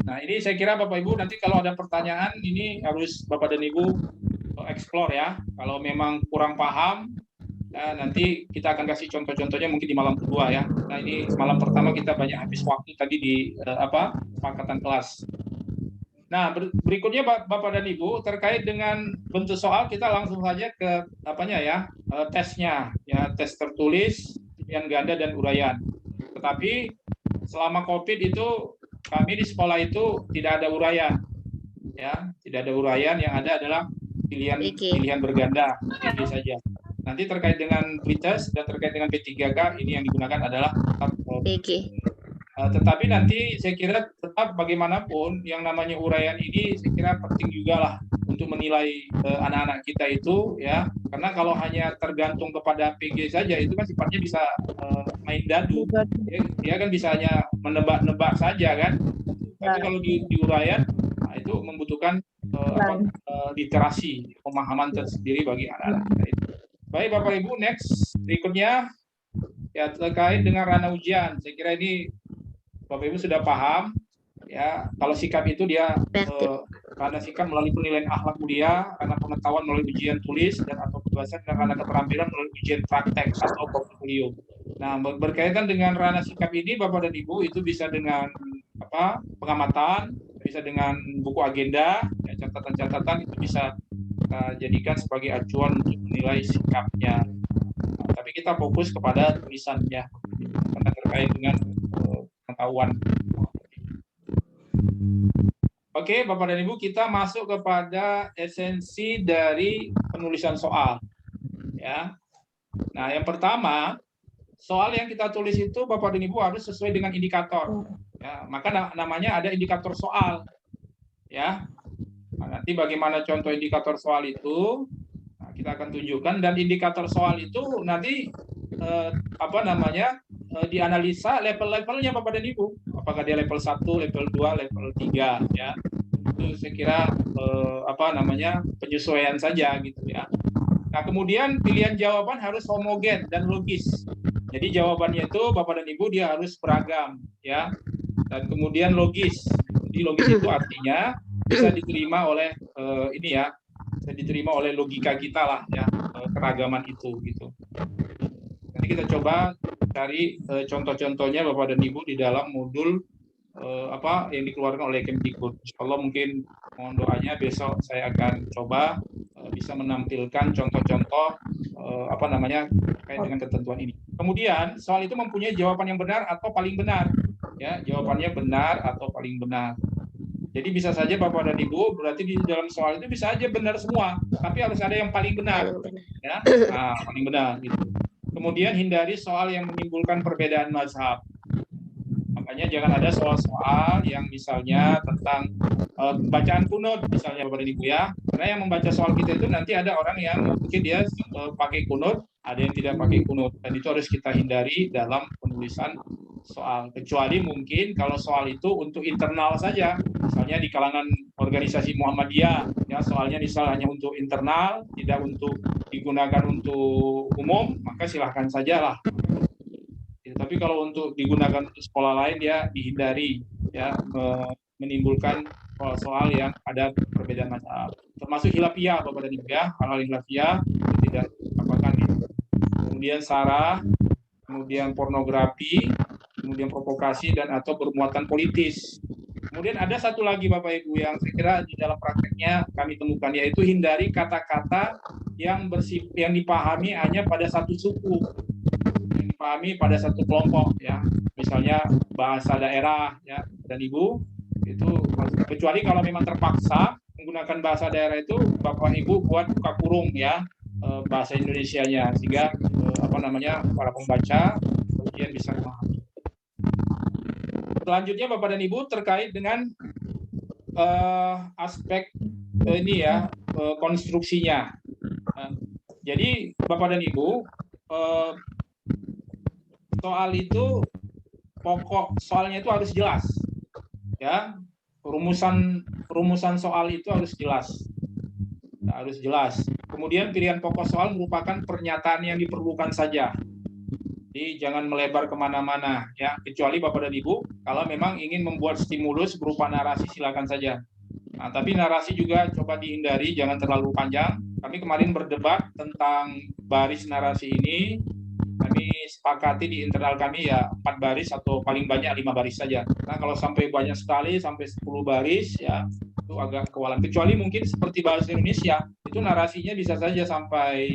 Nah, ini saya kira Bapak Ibu nanti kalau ada pertanyaan ini harus Bapak dan Ibu explore ya. Kalau memang kurang paham, nanti kita akan kasih contoh-contohnya mungkin di malam kedua ya. Nah, ini malam pertama kita banyak habis waktu tadi di kesepakatan kelas. Nah, berikutnya Bapak dan Ibu terkait dengan bentuk soal kita langsung saja ke tesnya ya, tes tertulis, pilihan ganda dan uraian. Tetapi selama Covid itu kami di sekolah itu tidak ada uraian, ya, tidak ada uraian. Yang ada adalah pilihan berganda saja. Nanti terkait dengan pretest dan terkait dengan P3K ini yang digunakan adalah tetapi nanti saya kira tetap bagaimanapun yang namanya uraian ini saya kira penting juga lah untuk menilai anak-anak kita itu ya, karena kalau hanya tergantung kepada PG saja itu kan sifatnya bisa main dadu, dia kan bisa hanya menebak-nebak saja kan. Tapi kalau di uraian itu membutuhkan literasi, pemahaman tersendiri bagi anak-anak kita itu. Baik Bapak Ibu, next berikutnya ya terkait dengan ranah ujian. Saya kira ini Bapak Ibu sudah paham ya, kalau sikap itu dia karena sikap melalui penilaian akhlak mulia, karena pengetahuan melalui ujian tulis dan atau kebiasaan, dan karena keterampilan melalui ujian praktek atau portfolio. Nah, berkaitan dengan ranah sikap ini Bapak dan Ibu itu bisa dengan pengamatan, bisa dengan buku agenda, ya, catatan-catatan itu bisa jadikan sebagai acuan untuk menilai sikapnya. Nah, tapi kita fokus kepada tulisannya karena terkait dengan pengetahuan. Oke, Bapak dan Ibu, kita masuk kepada esensi dari penulisan soal. Ya. Nah, yang pertama, soal yang kita tulis itu Bapak dan Ibu harus sesuai dengan indikator. Ya, maka namanya ada indikator soal. Ya. Nah, nanti bagaimana contoh indikator soal itu? Nah, kita akan tunjukkan, dan indikator soal itu nanti dianalisa level-levelnya Bapak dan Ibu. Apakah dia level 1, level 2, level 3 ya. Itu saya kira penyesuaian saja gitu ya. Nah, kemudian pilihan jawaban harus homogen dan logis. Jadi jawabannya itu Bapak dan Ibu dia harus beragam ya. Dan kemudian logis. Jadi logis itu artinya bisa diterima oleh bisa diterima oleh logika kita lah ya, keragaman itu gitu. Nanti kita coba cari contoh-contohnya Bapak dan Ibu di dalam modul yang dikeluarkan oleh Kemdikbud. Insyaallah mungkin mohon doanya besok saya akan coba bisa menampilkan contoh-contoh terkait dengan ketentuan ini. Kemudian soal itu mempunyai jawaban yang benar atau paling benar. Ya, jawabannya benar atau paling benar. Jadi bisa saja Bapak dan Ibu berarti di dalam soal itu bisa aja benar semua, tapi harus ada yang paling benar. Ya, paling benar gitu. Kemudian hindari soal yang menimbulkan perbedaan mazhab. Makanya jangan ada soal-soal yang misalnya tentang bacaan kunut misalnya Bapak dan Ibu ya. Karena yang membaca soal kita itu nanti ada orang yang mungkin dia pakai kunut, ada yang tidak pakai kunut. Dan itu harus kita hindari dalam penulisan soal. Kecuali mungkin kalau soal itu untuk internal saja. Misalnya di kalangan organisasi Muhammadiyah, ya soalnya misalnya hanya untuk internal, tidak untuk digunakan untuk umum, maka silahkan sajalah. Tapi kalau untuk digunakan untuk sekolah lain ya dihindari ya menimbulkan soal-soal yang ada perbedaan mazhab. Termasuk khilafiyah Bapak dan Ibu ya, hal-hal khilafiyah tidak apakan itu. Kemudian sara, kemudian pornografi, kemudian provokasi dan atau bermuatan politis. Kemudian ada satu lagi Bapak Ibu yang saya kira di dalam prakteknya kami temukan, yaitu hindari kata-kata yang dipahami hanya pada satu suku, yang dipahami pada satu kelompok ya. Misalnya bahasa daerah ya dan Ibu itu, kecuali kalau memang terpaksa menggunakan bahasa daerah itu Bapak Ibu buat buka kurung ya bahasa Indonesianya sehingga para pembaca kemudian bisa memahami. Selanjutnya Bapak dan Ibu terkait dengan aspek konstruksinya. Jadi Bapak dan Ibu soal itu pokok soalnya itu harus jelas, ya rumusan soal itu harus jelas. Kemudian pilihan pokok soal merupakan pernyataan yang diperlukan saja. Jadi jangan melebar kemana-mana, ya. Kecuali Bapak dan Ibu, kalau memang ingin membuat stimulus berupa narasi, silakan saja. Nah, tapi narasi juga coba dihindari, jangan terlalu panjang. Kami kemarin berdebat tentang baris narasi ini. Kami sepakati di internal kami ya 4 baris atau paling banyak 5 baris saja. Nah, kalau sampai banyak sekali, sampai 10 baris, ya itu agak kewalan. Kecuali mungkin seperti bahasa Indonesia, itu narasinya bisa saja sampai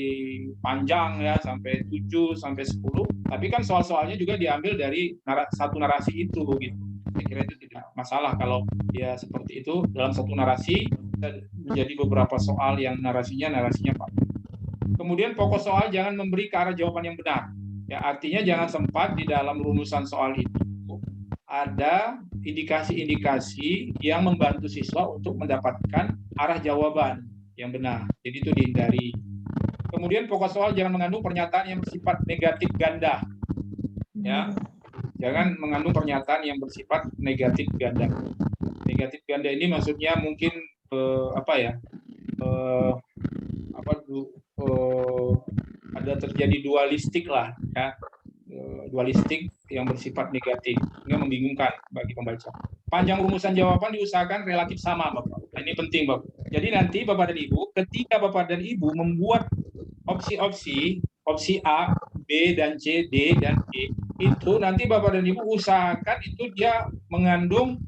panjang ya, sampai 7, sampai 10. Tapi kan soal-soalnya juga diambil dari satu narasi itu gitu. Saya kira itu tidak masalah kalau dia seperti itu dalam satu narasi menjadi beberapa soal yang narasinya Pak. Kemudian pokok soal jangan memberi ke arah jawaban yang benar. Ya, artinya jangan sempat di dalam rumusan soal itu ada indikasi-indikasi yang membantu siswa untuk mendapatkan arah jawaban yang benar. Jadi itu dihindari. Kemudian pokok soal jangan mengandung pernyataan yang bersifat negatif ganda. Ya. Jangan mengandung pernyataan yang bersifat negatif ganda. Negatif ganda ini maksudnya mungkin ada terjadi dualistik lah ya. Dualistik yang bersifat negatif, ini membingungkan bagi pembaca. Panjang rumusan jawaban diusahakan relatif sama, Bapak. Ini penting, Bapak. Jadi nanti Bapak dan Ibu, ketika Bapak dan Ibu membuat opsi A, B dan C, D dan E, itu nanti Bapak dan Ibu usahakan itu dia mengandung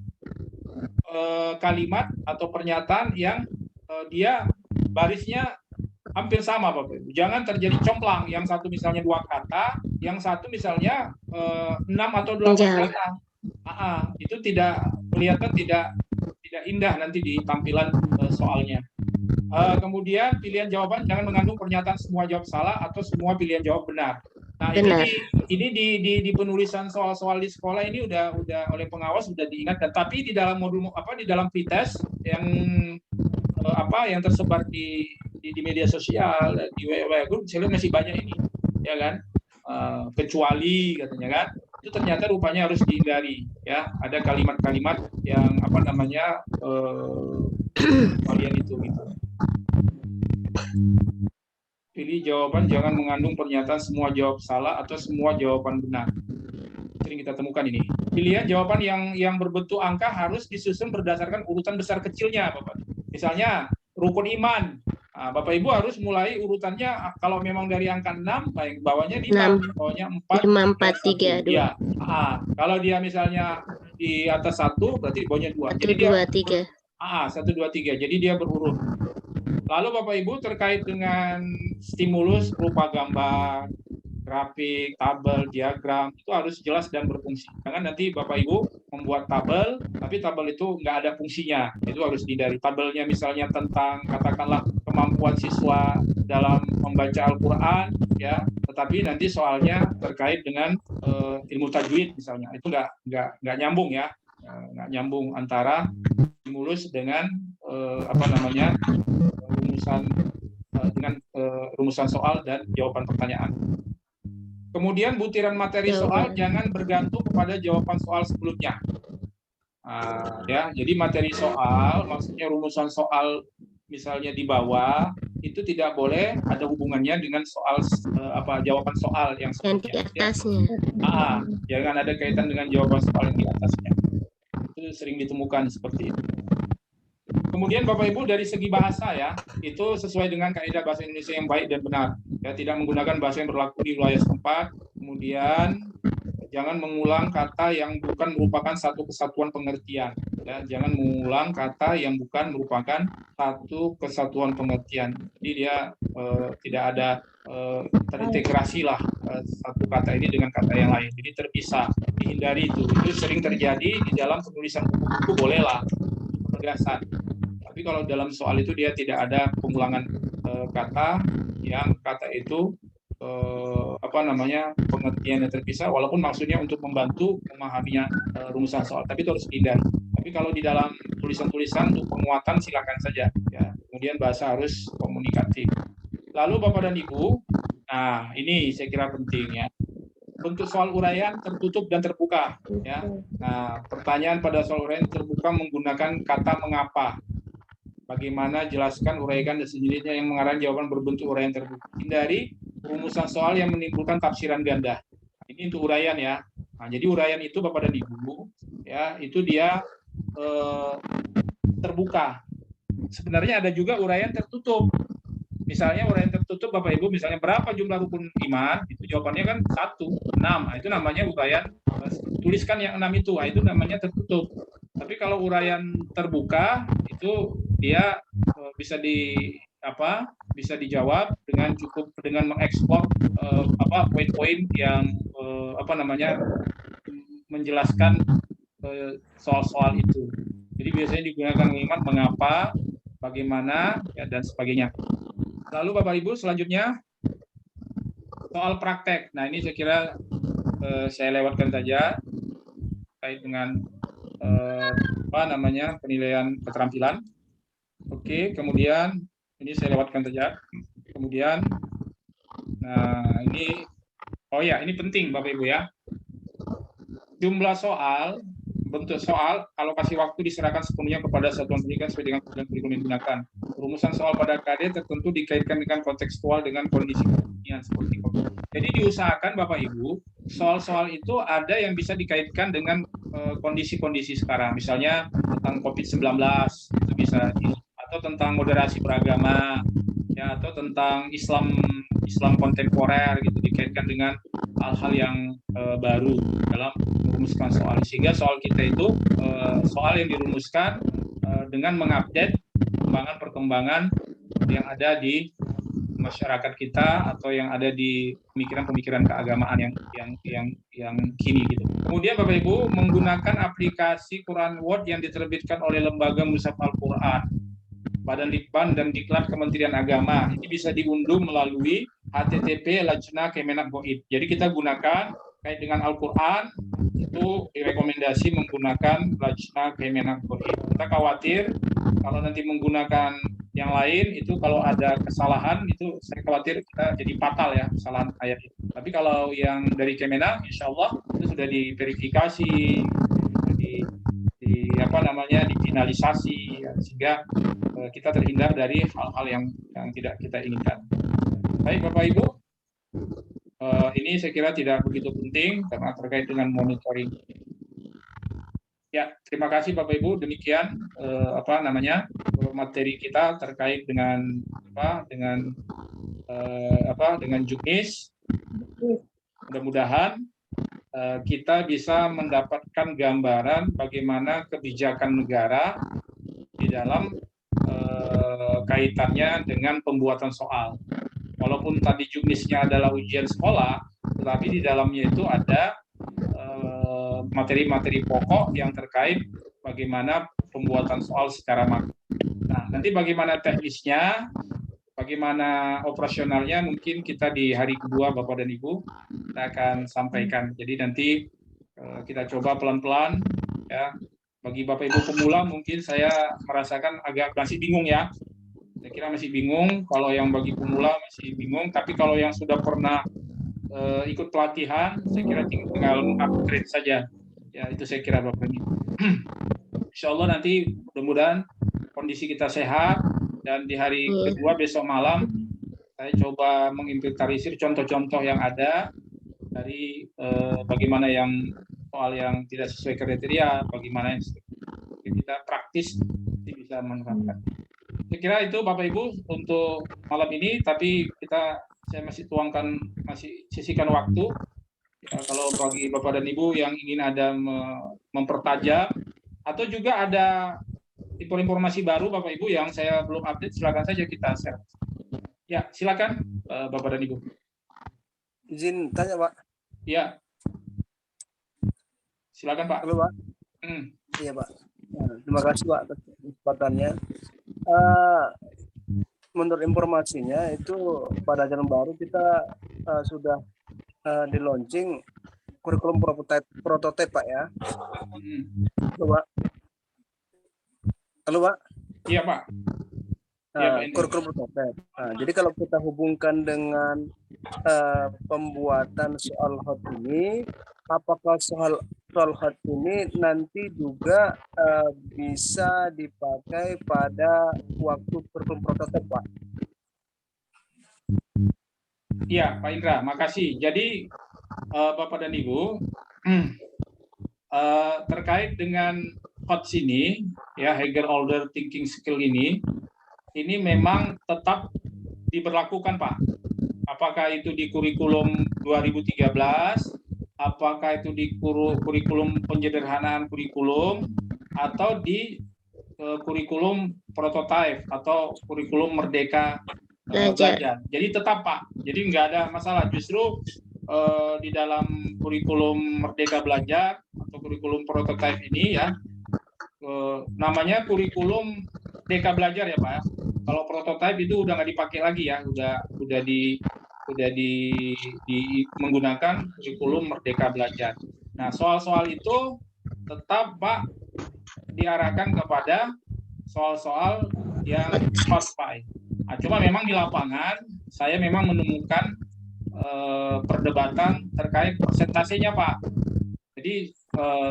kalimat atau pernyataan yang dia barisnya hampir sama, Bapak Ibu. Jangan terjadi complang, yang satu misalnya 2 kata, yang satu misalnya 6 atau 8 kata. Itu tidak kelihatan tidak indah nanti di tampilan soalnya. Kemudian pilihan jawaban jangan mengandung pernyataan semua jawab salah atau semua pilihan jawab benar. Nah, ini di penulisan soal-soal di sekolah ini udah oleh pengawas sudah diingatkan, tapi di dalam modul di dalam pretest yang tersebar di media sosial, di WA group, saya lihat masih banyak ini, ya kan? kecuali katanya kan, itu ternyata rupanya harus dihindari ya. Ada kalimat-kalimat yang apa namanya kalian itu gitu. Pilih jawaban, jangan mengandung pernyataan semua jawab salah atau semua jawaban benar. Sering kita temukan ini. Pilihan jawaban yang berbentuk angka harus disusun berdasarkan urutan besar kecilnya, Bapak. Misalnya rukun iman. Nah, Bapak Ibu harus mulai urutannya kalau memang dari angka 6, baik bawahnya 5, bawahnya 4,
5, 4, 3, 2.
Ya. Kalau dia misalnya di atas 1, berarti bawahnya 2.
1,
Jadi
2,
dia
3.
1, 2, 3. Jadi dia berurut. Lalu Bapak Ibu terkait dengan stimulus berupa gambar, grafik, tabel, diagram, itu harus jelas dan berfungsi. Jangan nanti Bapak Ibu membuat tabel, tapi tabel itu nggak ada fungsinya. Itu harus dihindari. Tabelnya misalnya tentang katakanlah kemampuan siswa dalam membaca Al-Quran, ya, tetapi nanti soalnya terkait dengan ilmu tajwid misalnya. Itu nggak nyambung ya, nggak nyambung antara stimulus dengan rumusan soal dan jawaban pertanyaan. Kemudian butiran materi soal jangan bergantung kepada jawaban soal sebelumnya. Ya, jadi materi soal, maksudnya rumusan soal misalnya di bawah itu tidak boleh ada hubungannya dengan soal jawaban soal yang sebelumnya.
Yang di atasnya.
Jangan ada kaitan dengan jawaban soal yang di atasnya. Itu sering ditemukan seperti itu. Kemudian Bapak Ibu dari segi bahasa ya, itu sesuai dengan kaidah bahasa Indonesia yang baik dan benar. Ya, tidak menggunakan bahasa yang berlaku di wilayah setempat. Kemudian jangan mengulang kata yang bukan merupakan satu kesatuan pengertian. Ya, jangan mengulang kata yang bukan merupakan satu kesatuan pengertian. Jadi dia tidak ada terintegrasi lah satu kata ini dengan kata yang lain. Jadi terpisah, dihindari itu. Itu sering terjadi di dalam penulisan buku-buku, bolehlah penegasan. Tapi kalau dalam soal itu dia tidak ada pengulangan kata yang kata itu pengertian yang terpisah, walaupun maksudnya untuk membantu memahaminya rumusan soal, tapi itu harus dihindari. Tapi kalau di dalam tulisan-tulisan untuk penguatan silakan saja ya. Kemudian bahasa harus komunikatif. Lalu Bapak dan Ibu, nah ini saya kira penting ya. Bentuk soal uraian tertutup dan terbuka ya. Nah, pertanyaan pada soal uraian terbuka menggunakan kata mengapa. Bagaimana jelaskan, uraikan dan sejenisnya yang mengarahkan jawaban berbentuk uraian terbuka. Hindari rumusan soal yang menimbulkan tafsiran ganda. Ini untuk uraian ya. Nah, jadi uraian itu Bapak dan Ibu ya, itu dia terbuka. Sebenarnya ada juga uraian tertutup. Misalnya uraian tertutup Bapak Ibu, misalnya berapa jumlah rukun iman, itu jawabannya kan 1, 6. Nah, itu namanya uraian, tuliskan yang 6 itu, nah, itu namanya tertutup. Tapi kalau uraian terbuka itu dia bisa dijawab dengan cukup dengan mengekspor poin-poin yang menjelaskan soal-soal itu. Jadi biasanya digunakan kalimat mengapa, bagaimana ya, dan sebagainya. Lalu Bapak Ibu selanjutnya soal praktek. Nah ini saya kira saya lewatkan saja terkait dengan penilaian keterampilan. Oke, kemudian ini saya lewatkan saja. Kemudian, nah ini, ini penting Bapak Ibu ya. Jumlah soal, bentuk soal, alokasi waktu diserahkan sepenuhnya kepada satuan pendidikan sesuai dengan program kurikulum yang digunakan. Rumusan soal pada KD tertentu dikaitkan dengan kontekstual dengan kondisi kekinian seperti itu. Jadi diusahakan Bapak Ibu, soal-soal itu ada yang bisa dikaitkan dengan kondisi-kondisi sekarang. Misalnya tentang COVID-19, itu bisa, atau tentang moderasi beragama, ya, atau tentang Islam kontemporer gitu, dikaitkan dengan hal-hal yang baru dalam merumuskan soal. Sehingga soal kita itu soal yang dirumuskan dengan mengupdate perkembangan yang ada di masyarakat kita atau yang ada di pemikiran-pemikiran keagamaan yang kini gitu. Kemudian Bapak Ibu menggunakan aplikasi Quran World yang diterbitkan oleh Lembaga Mushaf Al-Quran, Badan Litbang dan Diklat Kementerian Agama. Ini bisa diunduh melalui http://lajnah.kemenak.go.id. Jadi kita gunakan kait dengan Al-Quran itu direkomendasi menggunakan lajnah.kemenak.go.id. Kita khawatir kalau nanti menggunakan yang lain itu kalau ada kesalahan itu saya khawatir kita jadi fatal ya kesalahan ayat itu. Tapi kalau yang dari Kemenang, insya Allah itu sudah diverifikasi, difinalisasi, ya, sehingga kita terhindar dari hal-hal yang tidak kita inginkan. Baik Bapak Ibu, ini saya kira tidak begitu penting karena terkait dengan monitoring. Ya, terima kasih Bapak Ibu. Demikian materi kita terkait dengan dengan juknis. Mudah-mudahan kita bisa mendapatkan gambaran bagaimana kebijakan negara di dalam kaitannya dengan pembuatan soal. Walaupun tadi juknisnya adalah ujian sekolah, tetapi di dalamnya itu ada materi-materi pokok yang terkait bagaimana pembuatan soal secara makro. Nah, nanti bagaimana teknisnya, bagaimana operasionalnya mungkin kita di hari kedua Bapak dan Ibu kita akan sampaikan. Jadi nanti kita coba pelan-pelan ya. Bagi Bapak Ibu pemula mungkin saya merasakan agak masih bingung ya. Saya kira masih bingung, kalau yang bagi pemula masih bingung, tapi kalau yang sudah pernah ikut pelatihan, saya kira tinggal upgrade saja. Ya, itu saya kira Bapak Ibu. Insya Allah nanti mudah-mudahan kondisi kita sehat, dan di hari kedua besok malam saya coba menginventarisir contoh-contoh yang ada dari bagaimana yang soal yang tidak sesuai kriteria, bagaimana yang kita praktis bisa manfaatkan. Saya kira itu Bapak Ibu untuk malam ini, tapi saya masih sisihkan waktu. Ya, kalau bagi Bapak dan Ibu yang ingin ada mempertajam atau juga ada informasi baru Bapak Ibu yang saya belum update, silakan saja kita share. Ya, silakan Bapak dan Ibu.
Izin tanya Pak.
Ya. Silakan Pak.
Halo Pak. Iya Pak. Nah, terima kasih Pak atas kesempatannya. Menurut informasinya itu pada ajaran baru kita sudah di launching kurikulum prototipe Pak ya. Halo Pak. Halo Pak.
Iya Pak.
Kurikulum prototipe. Nah, jadi kalau kita hubungkan dengan pembuatan soal hot ini, apakah soal hot ini nanti juga bisa dipakai pada waktu kurikulum prototipe Pak?
Iya Pak Indra, makasih. Jadi Bapak dan Ibu, terkait dengan HOTS ini, ya Higher Order Thinking Skill ini memang tetap diberlakukan Pak. Apakah itu di kurikulum 2013, apakah itu di kurikulum penyederhanaan kurikulum, atau di kurikulum prototipe atau kurikulum merdeka belajar. Jadi tetap Pak, jadi nggak ada masalah. Justru di dalam kurikulum merdeka belajar atau kurikulum prototipe ini ya, namanya kurikulum merdeka belajar ya Pak. Kalau prototipe itu udah nggak dipakai lagi ya, udah menggunakan kurikulum merdeka belajar. Nah, soal-soal itu tetap Pak diarahkan kepada soal-soal yang hot Pak. Nah, cuma memang di lapangan saya memang menemukan perdebatan terkait persentasenya Pak. Jadi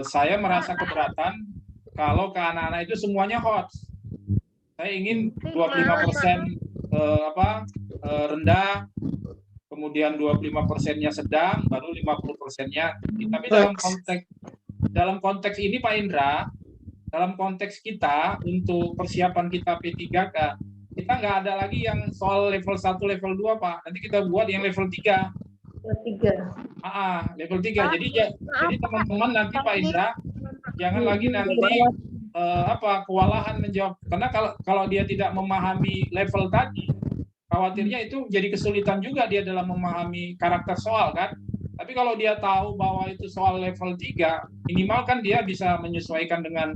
saya merasa keberatan kalau ke anak-anak itu semuanya hot. Saya ingin 25% rendah, kemudian 25%-nya sedang, baru 50%-nya. Tapi dalam konteks ini Pak Indra, dalam konteks kita untuk persiapan kita P3K, kita nggak ada lagi yang soal level 1, level 2 Pak. Nanti kita buat yang level 3. Level 3. Jadi teman-teman nanti Pak Indra jangan lagi nanti kewalahan menjawab, karena kalau dia tidak memahami level tadi, khawatirnya itu jadi kesulitan juga dia dalam memahami karakter soal kan. Tapi kalau dia tahu bahwa itu soal level 3, minimal kan dia bisa menyesuaikan dengan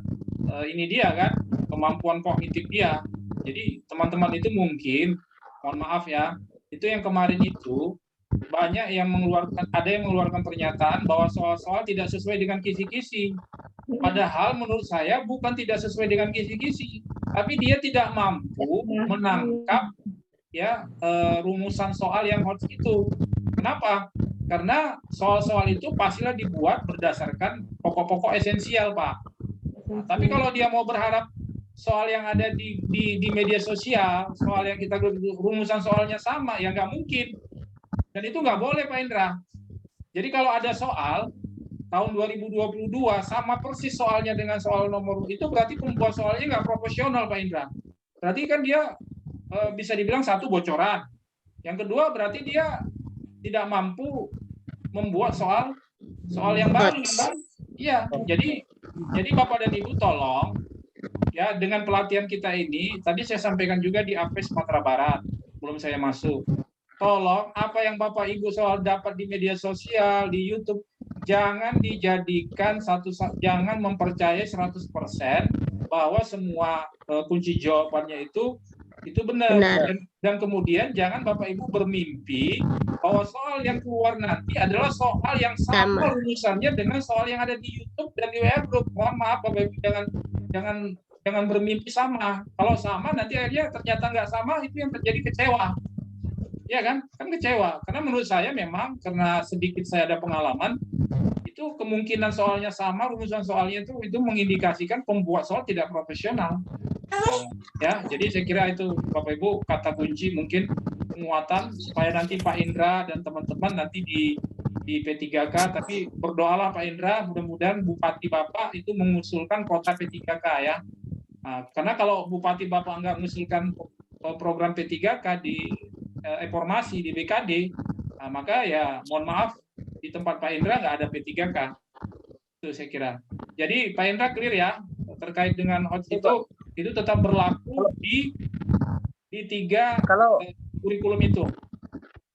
ini dia kan, kemampuan kognitif dia. Jadi teman-teman itu mungkin, mohon maaf ya, itu yang kemarin itu banyak yang ada yang mengeluarkan pernyataan bahwa soal-soal tidak sesuai dengan kisi-kisi. Padahal menurut saya bukan tidak sesuai dengan kisi-kisi, tapi dia tidak mampu menangkap ya rumusan soal yang hot itu. Kenapa? Karena soal-soal itu pastilah dibuat berdasarkan pokok-pokok esensial, Pak. Nah, tapi kalau dia mau berharap soal yang ada di media sosial, soal yang kita rumusan soalnya sama, ya nggak mungkin. Dan itu nggak boleh, Pak Indra. Jadi kalau ada soal tahun 2022 sama persis soalnya dengan soal nomor itu, berarti pembuat soalnya nggak profesional, Pak Indra. Berarti kan dia bisa dibilang satu bocoran. Yang kedua berarti dia tidak mampu membuat soal yang baru. Iya, jadi Bapak dan Ibu tolong ya, dengan pelatihan kita ini, tadi saya sampaikan juga di APES Sumatera Barat, belum saya masuk. Tolong apa yang Bapak Ibu soal dapat di media sosial, di YouTube, jangan dijadikan jangan mempercayai 100% bahwa semua kunci jawabannya itu benar. Dan kemudian jangan Bapak Ibu bermimpi bahwa soal yang keluar nanti adalah soal yang sama rumusannya dengan soal yang ada di YouTube dan di WA Group. Mohon maaf Bapak Ibu, jangan bermimpi sama. Kalau sama nanti akhirnya ternyata nggak sama, itu yang terjadi kecewa. Ya kan kecewa. Karena menurut saya memang karena sedikit saya ada pengalaman, itu kemungkinan soalnya sama, rumusan soalnya itu mengindikasikan pembuat soal tidak profesional. Ya, jadi saya kira itu Bapak Ibu kata kunci mungkin penguatan supaya nanti Pak Indra dan teman-teman nanti di P3K, tapi berdoalah Pak Indra, mudah-mudahan Bupati Bapak itu mengusulkan kota P3K ya. Nah, karena kalau Bupati Bapak nggak mengusulkan program P3K di informasi di BKD, nah, maka ya mohon maaf di tempat Pak Indra nggak ada P3K. Itu saya kira. Jadi Pak Indra clear ya terkait dengan HOTS itu tetap berlaku di 3 kurikulum itu.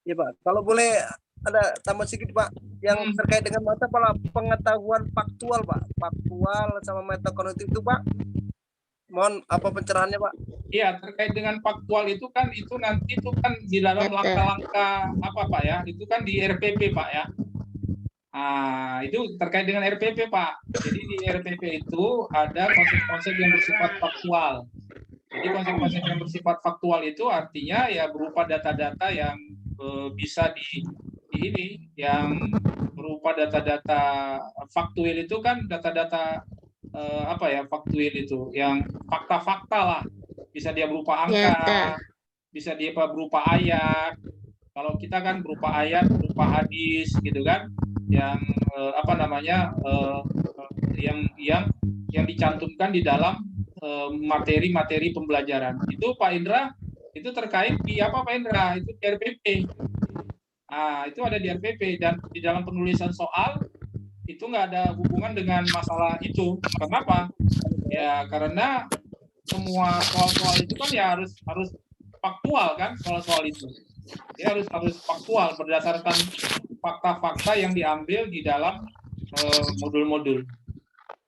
Iya Pak, kalau boleh ada tambah sedikit Pak, yang terkait dengan mata pengetahuan faktual Pak, faktual sama metakognitif itu Pak. Mohon apa pencerahannya Pak?
Iya, terkait dengan faktual itu kan nanti di dalam langkah-langkah apa Pak ya? Itu kan di RPP Pak ya. Itu terkait dengan RPP Pak. Jadi di RPP itu ada konsep-konsep yang bersifat faktual. Jadi konsep-konsep yang bersifat faktual itu artinya ya berupa data-data yang bisa yang berupa data-data faktual itu kan data-data faktual itu yang fakta-fakta lah, bisa dia berupa angka, bisa dia berupa ayat. Kalau kita kan berupa ayat, berupa hadis gitu kan, yang yang dicantumkan di dalam materi-materi pembelajaran. Itu Pak Indra, itu terkait di apa Pak Indra? Itu di RPP. Itu ada di RPP dan di dalam penulisan soal itu nggak ada hubungan dengan masalah itu. Kenapa? Ya karena semua soal-soal itu kan ya harus faktual kan, soal-soal itu. Ya harus faktual berdasarkan fakta-fakta yang diambil di dalam modul-modul.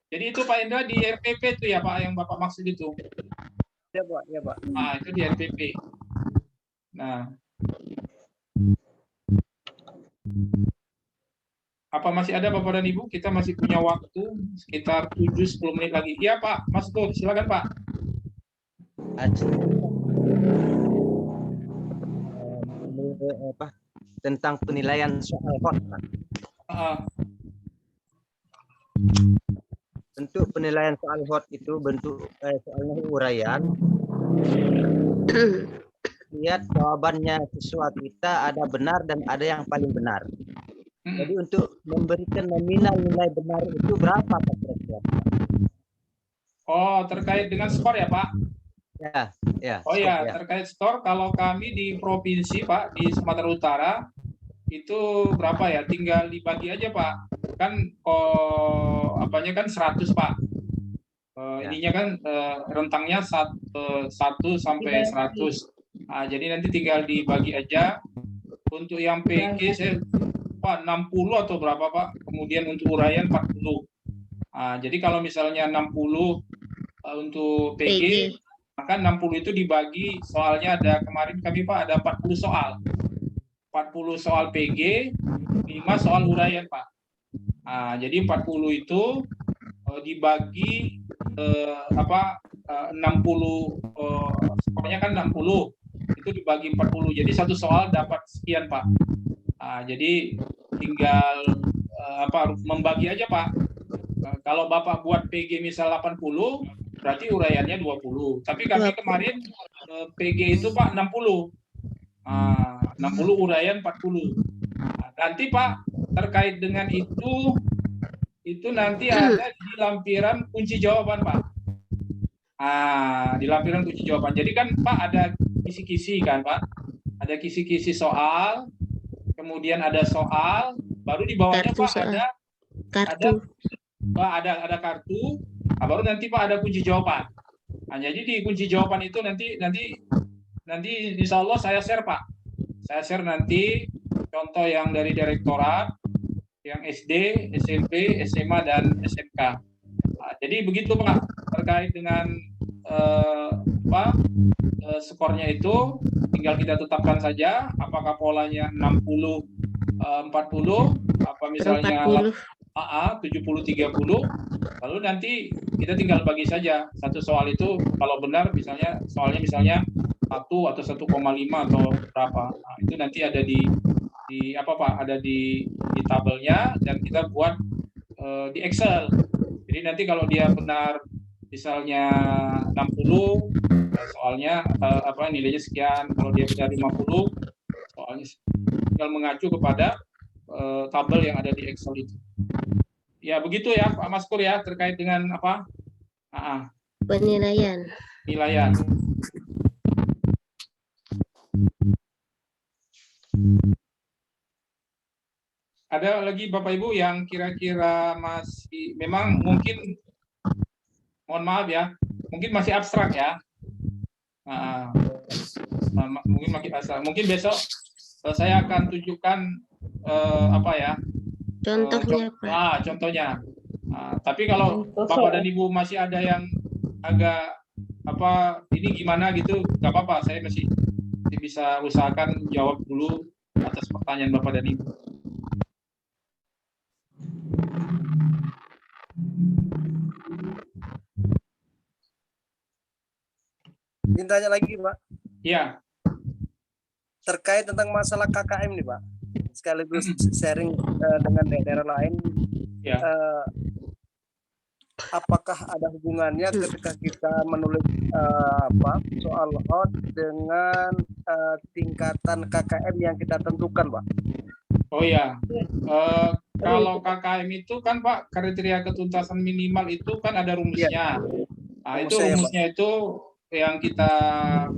Jadi itu Pak Indra di RPP itu ya Pak yang Bapak maksud itu.
Ya Pak, ya Pak.
Itu di RPP. Nah. Apa masih ada Bapak dan Ibu? Kita masih punya waktu sekitar 7-10 menit lagi. Iya Pak, Mas Tur, silakan Pak.
Tentang penilaian soal HOT. Bentuk penilaian soal HOT itu bentuk soalnya uraian. Lihat jawabannya siswa kita ada benar dan ada yang paling benar. Jadi untuk memberikan nominal nilai benar itu berapa Pak kira-kira?
Oh, terkait dengan skor ya Pak?
Ya.
Oh ya, terkait skor kalau kami di provinsi Pak di Sumatera Utara itu berapa ya? Tinggal dibagi aja Pak. Kan kan 100 Pak. Ininya kan rentangnya 1 sampai 100. Jadi nanti tinggal dibagi aja. Untuk yang PG saya Pak 60 atau berapa Pak? Kemudian untuk uraian 40. Jadi kalau misalnya 60 untuk PG, maka 60 itu dibagi soalnya ada kemarin kami Pak ada 40 soal. 40 soal PG, 5 soal uraian Pak. Jadi 40 itu dibagi 60 skornya kan 60 itu dibagi 40. Jadi satu soal dapat sekian Pak. Jadi tinggal membagi aja Pak. Kalau Bapak buat PG misal 80, berarti uraiannya 20. Tapi kami kemarin PG itu Pak 60. 60 uraian 40. Nanti Pak terkait dengan itu nanti ada di lampiran kunci jawaban Pak. Di lampiran kunci jawaban. Jadi kan Pak ada kisi-kisi kan Pak. Ada kisi-kisi soal, kemudian ada soal, baru di bawahnya
Kartu
Pak
soal.
ada kartu, baru nanti Pak ada kunci jawaban. Jadi di kunci jawaban itu nanti insya Allah saya share Pak. Saya share nanti contoh yang dari direktorat, yang SD, SMP, SMA, dan SMK. Jadi begitu Pak, terkait dengan skornya itu tinggal kita tetapkan saja apakah polanya 60 40 apa misalnya 70 30, lalu nanti kita tinggal bagi saja satu soal itu kalau benar misalnya soalnya 1 atau 1,5 atau berapa. Itu nanti ada di ada di tabelnya dan kita buat di Excel. Jadi nanti kalau dia benar misalnya 60 soalnya nilainya sekian, kalau dia benar 50 soalnya tinggal mengacu kepada tabel yang ada di Excel itu. Ya begitu ya Pak Maskur ya terkait dengan
penilaian.
Ada lagi Bapak Ibu yang kira-kira masih memang mungkin mohon maaf ya, mungkin masih abstrak ya. Mungkin makin abstrak. Mungkin besok saya akan tunjukkan
contohnya Pak.
Contohnya. Tapi kalau Bapak dan Ibu masih ada yang agak ini gimana gitu, nggak apa-apa. Saya masih bisa usahakan jawab dulu atas pertanyaan Bapak dan Ibu.
Tanya lagi Pak.
Iya.
Terkait tentang masalah KKM nih Pak, sekaligus sharing dengan daerah lain.
Ya.
Apakah ada hubungannya ketika kita menulis soal hot dengan tingkatan KKM yang kita tentukan Pak?
Oh iya. Kalau KKM itu kan Pak kriteria ketuntasan minimal itu kan ada rumusnya. Itu rumusnya itu yang kita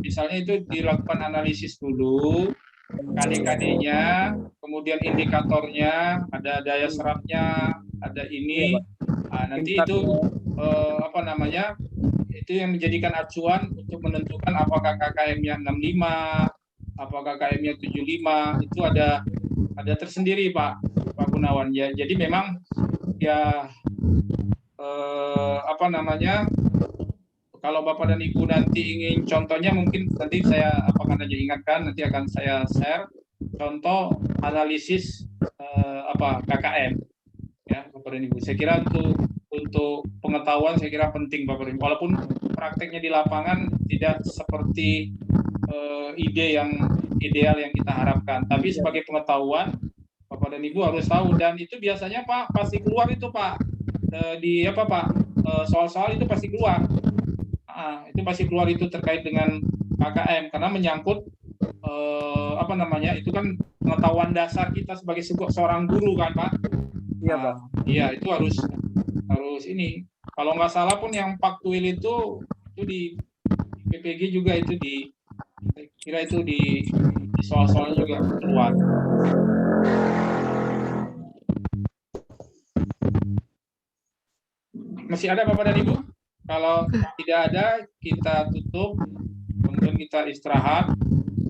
misalnya itu dilakukan analisis dulu KD-KD-nya, kemudian indikatornya, ada daya serapnya, ada ini. Nanti itu itu yang menjadikan acuan untuk menentukan apakah KKM-nya 65, apakah KKM-nya 75, itu ada tersendiri Pak Gunawan ya. Jadi memang ya kalau Bapak dan Ibu nanti ingin contohnya mungkin nanti saya akan aja ingatkan, nanti akan saya share contoh analisis KKM ya Bapak dan Ibu. Saya kira untuk pengetahuan saya kira penting Bapak dan Ibu. Walaupun prakteknya di lapangan tidak seperti ide yang ideal yang kita harapkan, tapi sebagai pengetahuan Bapak dan Ibu harus tahu, dan itu biasanya Pak pasti keluar itu Pak soal-soal itu pasti keluar. Itu pasti keluar itu terkait dengan KKM karena menyangkut itu kan pengetahuan dasar kita sebagai seorang guru kan Pak.
Iya Pak.
Iya itu harus ini. Kalau nggak salah pun yang faktuil itu di PPG juga itu saya kira itu di soal-soalnya juga keluar. Masih ada Bapak dan Ibu? Kalau tidak ada, kita tutup, kemudian kita istirahat.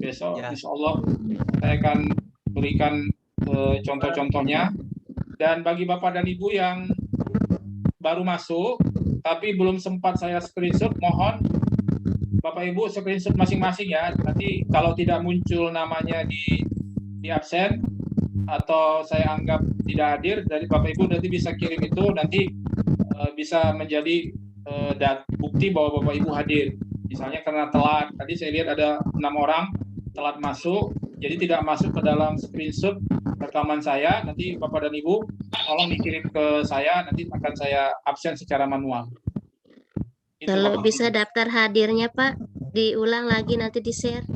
Besok, insya Allah, saya akan berikan contoh-contohnya. Dan bagi Bapak dan Ibu yang baru masuk, tapi belum sempat saya screenshot, mohon Bapak Ibu screenshot masing-masing ya. Nanti kalau tidak muncul namanya di absen, atau saya anggap tidak hadir, dari Bapak Ibu nanti bisa kirim itu, nanti bisa menjadi bukti bahwa Bapak Ibu hadir. Misalnya karena telat, tadi saya lihat ada 6 orang telat masuk, Jadi tidak masuk ke dalam screenshot rekaman saya. Nanti Bapak dan Ibu tolong dikirim ke saya, nanti akan saya absen secara manual. Itu,
Kalau
Bapak.
bisa daftar hadirnya Pak, diulang lagi nanti di-share.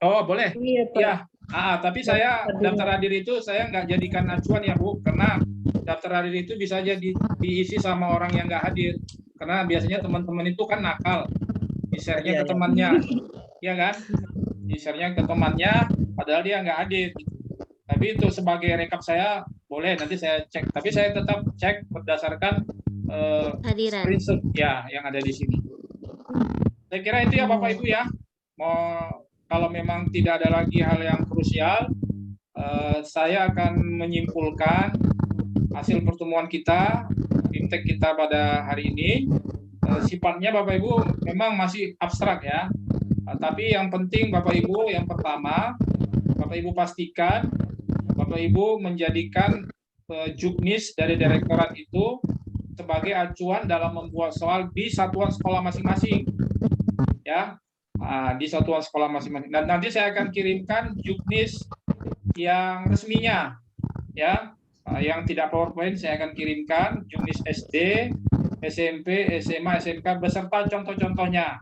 Oh, boleh.
Iya, Pak.
Ya, tapi saya daftar hadir itu saya nggak jadikan acuan ya Bu, karena daftar hadir itu bisa aja diisi sama orang yang nggak hadir. Karena biasanya teman-teman itu kan nakal, di-share-nya ke temannya, ya kan? Di-share-nya ke temannya, padahal dia nggak hadir. Tapi itu sebagai rekap saya boleh, nanti saya cek. Tapi saya tetap cek berdasarkan
Hadiran.
screenshot ya yang ada di sini. Saya kira itu ya Bapak Ibu ya. Kalau memang tidak ada lagi hal yang krusial, saya akan menyimpulkan hasil pertemuan kita, BIMTEK kita pada hari ini. Sifatnya Bapak Ibu memang masih abstrak ya. Tapi yang penting Bapak Ibu, yang pertama, Bapak Ibu pastikan Bapak Ibu menjadikan juknis dari direktorat itu sebagai acuan dalam membuat soal di satuan sekolah masing-masing. Ya, di satuan sekolah masing-masing. Dan nanti saya akan kirimkan juknis yang resminya, ya, yang tidak PowerPoint saya akan kirimkan juknis SD, SMP, SMA, SMK beserta contoh-contohnya,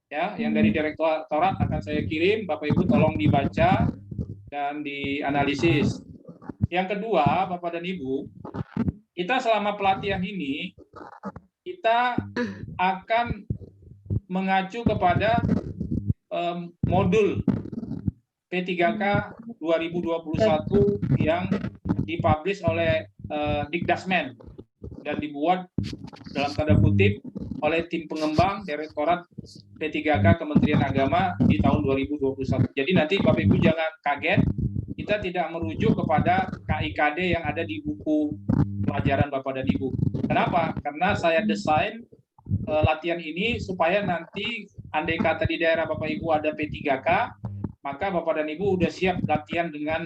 ya, yang dari direktorat akan saya kirim. Bapak Ibu tolong dibaca dan dianalisis. Yang kedua, Bapak dan Ibu, kita selama pelatihan ini kita akan mengacu kepada modul P3K 2021 yang dipublish oleh Dikdasmen dan dibuat dalam tanda kutip oleh tim pengembang Direktorat P3K Kementerian Agama di tahun 2021. Jadi nanti Bapak Ibu jangan kaget, kita tidak merujuk kepada KIKD yang ada di buku pelajaran Bapak dan Ibu. Kenapa? Karena saya desain latihan ini supaya nanti andai kata di daerah Bapak Ibu ada P3K, maka Bapak dan Ibu udah siap latihan dengan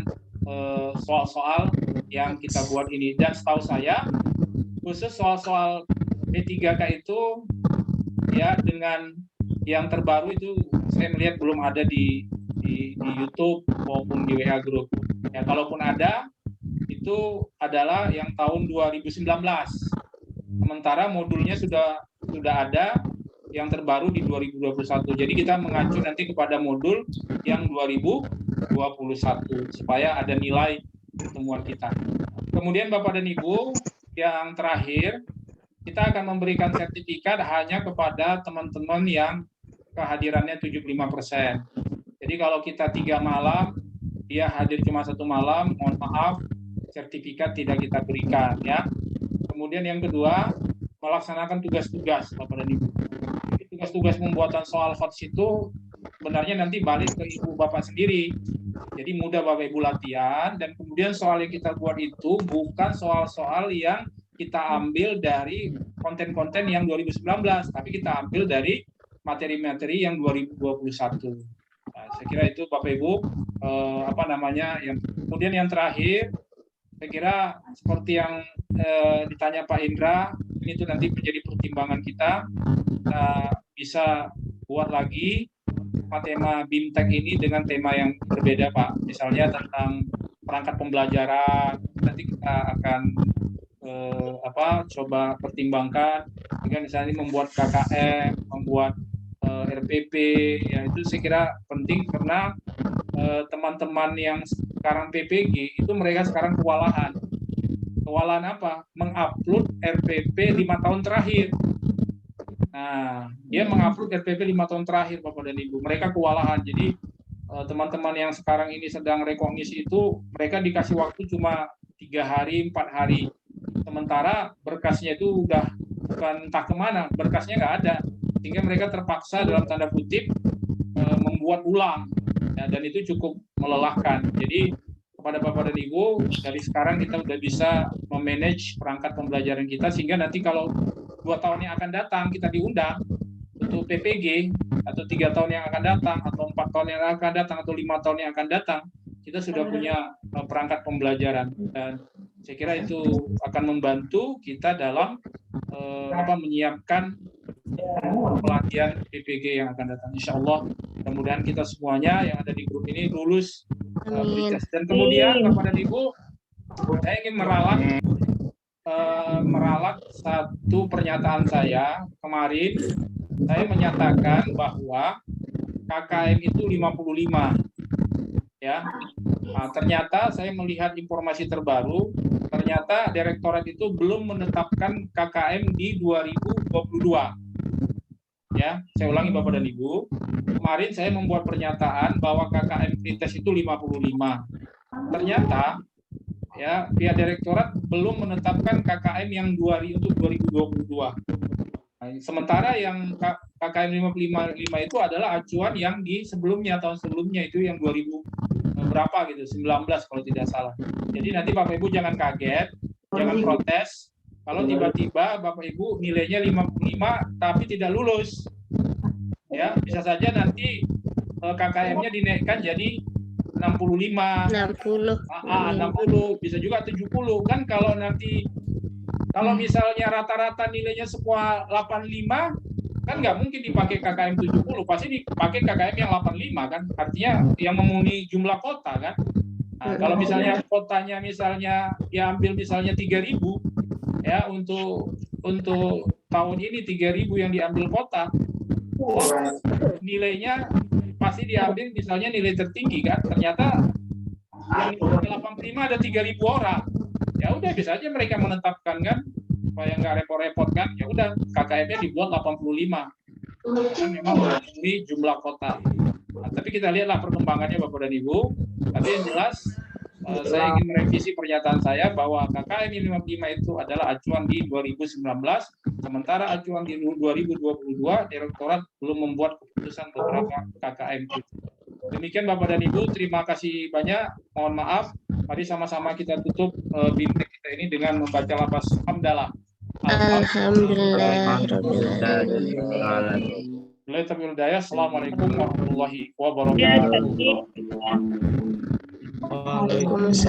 soal-soal yang kita buat ini. Dan setahu saya, khusus soal-soal P3K itu ya dengan yang terbaru itu saya melihat belum ada di YouTube maupun di WA Group. Ya, kalaupun ada, itu adalah yang tahun 2019. Sementara modulnya sudah ada yang terbaru di 2021. Jadi kita mengacu nanti kepada modul yang 2021 supaya ada nilai pertemuan kita. Kemudian Bapak dan Ibu, yang terakhir, kita akan memberikan sertifikat hanya kepada teman-teman yang kehadirannya 75%. Jadi kalau kita 3 malam, dia hadir cuma 1 malam, mohon maaf, sertifikat tidak kita berikan ya. Kemudian yang kedua, melaksanakan tugas-tugas Bapak dan Ibu. Tugas-tugas pembuatan soal HOTS itu sebenarnya nanti balik ke Ibu Bapak sendiri. Jadi mudah Bapak Ibu latihan, dan kemudian soal yang kita buat itu bukan soal-soal yang kita ambil dari konten-konten yang 2019, tapi kita ambil dari materi-materi yang 2021. Nah, saya kira itu Bapak Ibu yang kemudian yang terakhir, saya kira seperti yang ditanya Pak Indra, ini itu nanti menjadi pertimbangan kita bisa buat lagi tema BIMTEK ini dengan tema yang berbeda Pak. Misalnya tentang perangkat pembelajaran, nanti kita akan coba pertimbangkan, misalnya membuat KKM, membuat RPP, ya itu saya kira penting karena teman-teman yang sekarang PPG itu mereka sekarang kewalahan. Kewalahan apa? Mengupload RPP 5 tahun terakhir. Nah, dia mengupload RPP 5 tahun terakhir Bapak dan Ibu. Mereka kewalahan. Jadi teman-teman yang sekarang ini sedang rekognisi itu mereka dikasih waktu cuma 3 hari, 4 hari. Sementara berkasnya itu udah bukan entah kemana, berkasnya nggak ada. Sehingga mereka terpaksa dalam tanda kutip membuat ulang. Ya, dan itu cukup melelahkan. Jadi kepada Bapak dan Ibu, dari sekarang kita udah bisa memanage perangkat pembelajaran kita sehingga nanti kalau 2 tahun yang akan datang kita diundang untuk PPG atau 3 tahun yang akan datang atau 4 tahun yang akan datang atau 5 tahun yang akan datang, kita sudah punya perangkat pembelajaran. Dan saya kira itu akan membantu kita dalam menyiapkan pelatihan PPG yang akan datang. Insya Allah mudah-mudahan kita semuanya yang ada di grup ini lulus
Amin.
Brites. Dan kemudian Bapak dan Ibu, saya ingin meralat satu pernyataan saya kemarin. Saya menyatakan bahwa KKM itu 55. Ya. Nah, ternyata saya melihat informasi terbaru, ternyata direktorat itu belum menetapkan KKM di 2022. Ya, saya ulangi Bapak dan Ibu. Kemarin saya membuat pernyataan bahwa KKM Brites itu 55. Ternyata ya pihak direktorat belum menetapkan KKM yang untuk 2022. Nah, sementara yang KKM 55 itu adalah acuan yang di sebelumnya, tahun sebelumnya itu yang 2000 berapa gitu, 19 kalau tidak salah. Jadi nanti Bapak Ibu jangan kaget, jangan protes kalau tiba-tiba Bapak Ibu nilainya 55 tapi tidak lulus. Ya, bisa saja nanti KKM-nya dinaikkan jadi 65. 60, bisa juga 70 kan. Kalau misalnya rata-rata nilainya semua 85 kan nggak mungkin dipakai KKM 70, pasti dipakai KKM yang 85 kan, artinya yang memenuhi jumlah kota kan. Nah, kalau misalnya kotanya misalnya ya ambil misalnya 3.000 ya untuk tahun ini 3.000 yang diambil kota, nilainya pasti diambil misalnya nilai tertinggi kan, ternyata yang 85 ada 3.000 orang. Ya udah bisa aja mereka menetapkan kan, supaya nggak repot-repot kan, ya udah KKM-nya dibuat 85 kan memang memenuhi jumlah kota. Nah, tapi kita lihatlah perkembangannya Bapak dan Ibu. Tapi yang jelas saya ingin merevisi pernyataan saya bahwa KKM 55 itu adalah acuan di 2019, sementara acuan di 2022 direktorat belum membuat keputusan beberapa KKM itu. Demikian Bapak dan Ibu, terima kasih banyak. Mohon maaf, mari sama-sama kita tutup bimbing kita ini dengan membaca lafaz hamdalah. Assalamualaikum warahmatullahi wabarakatuh.
Waalaikumsalam.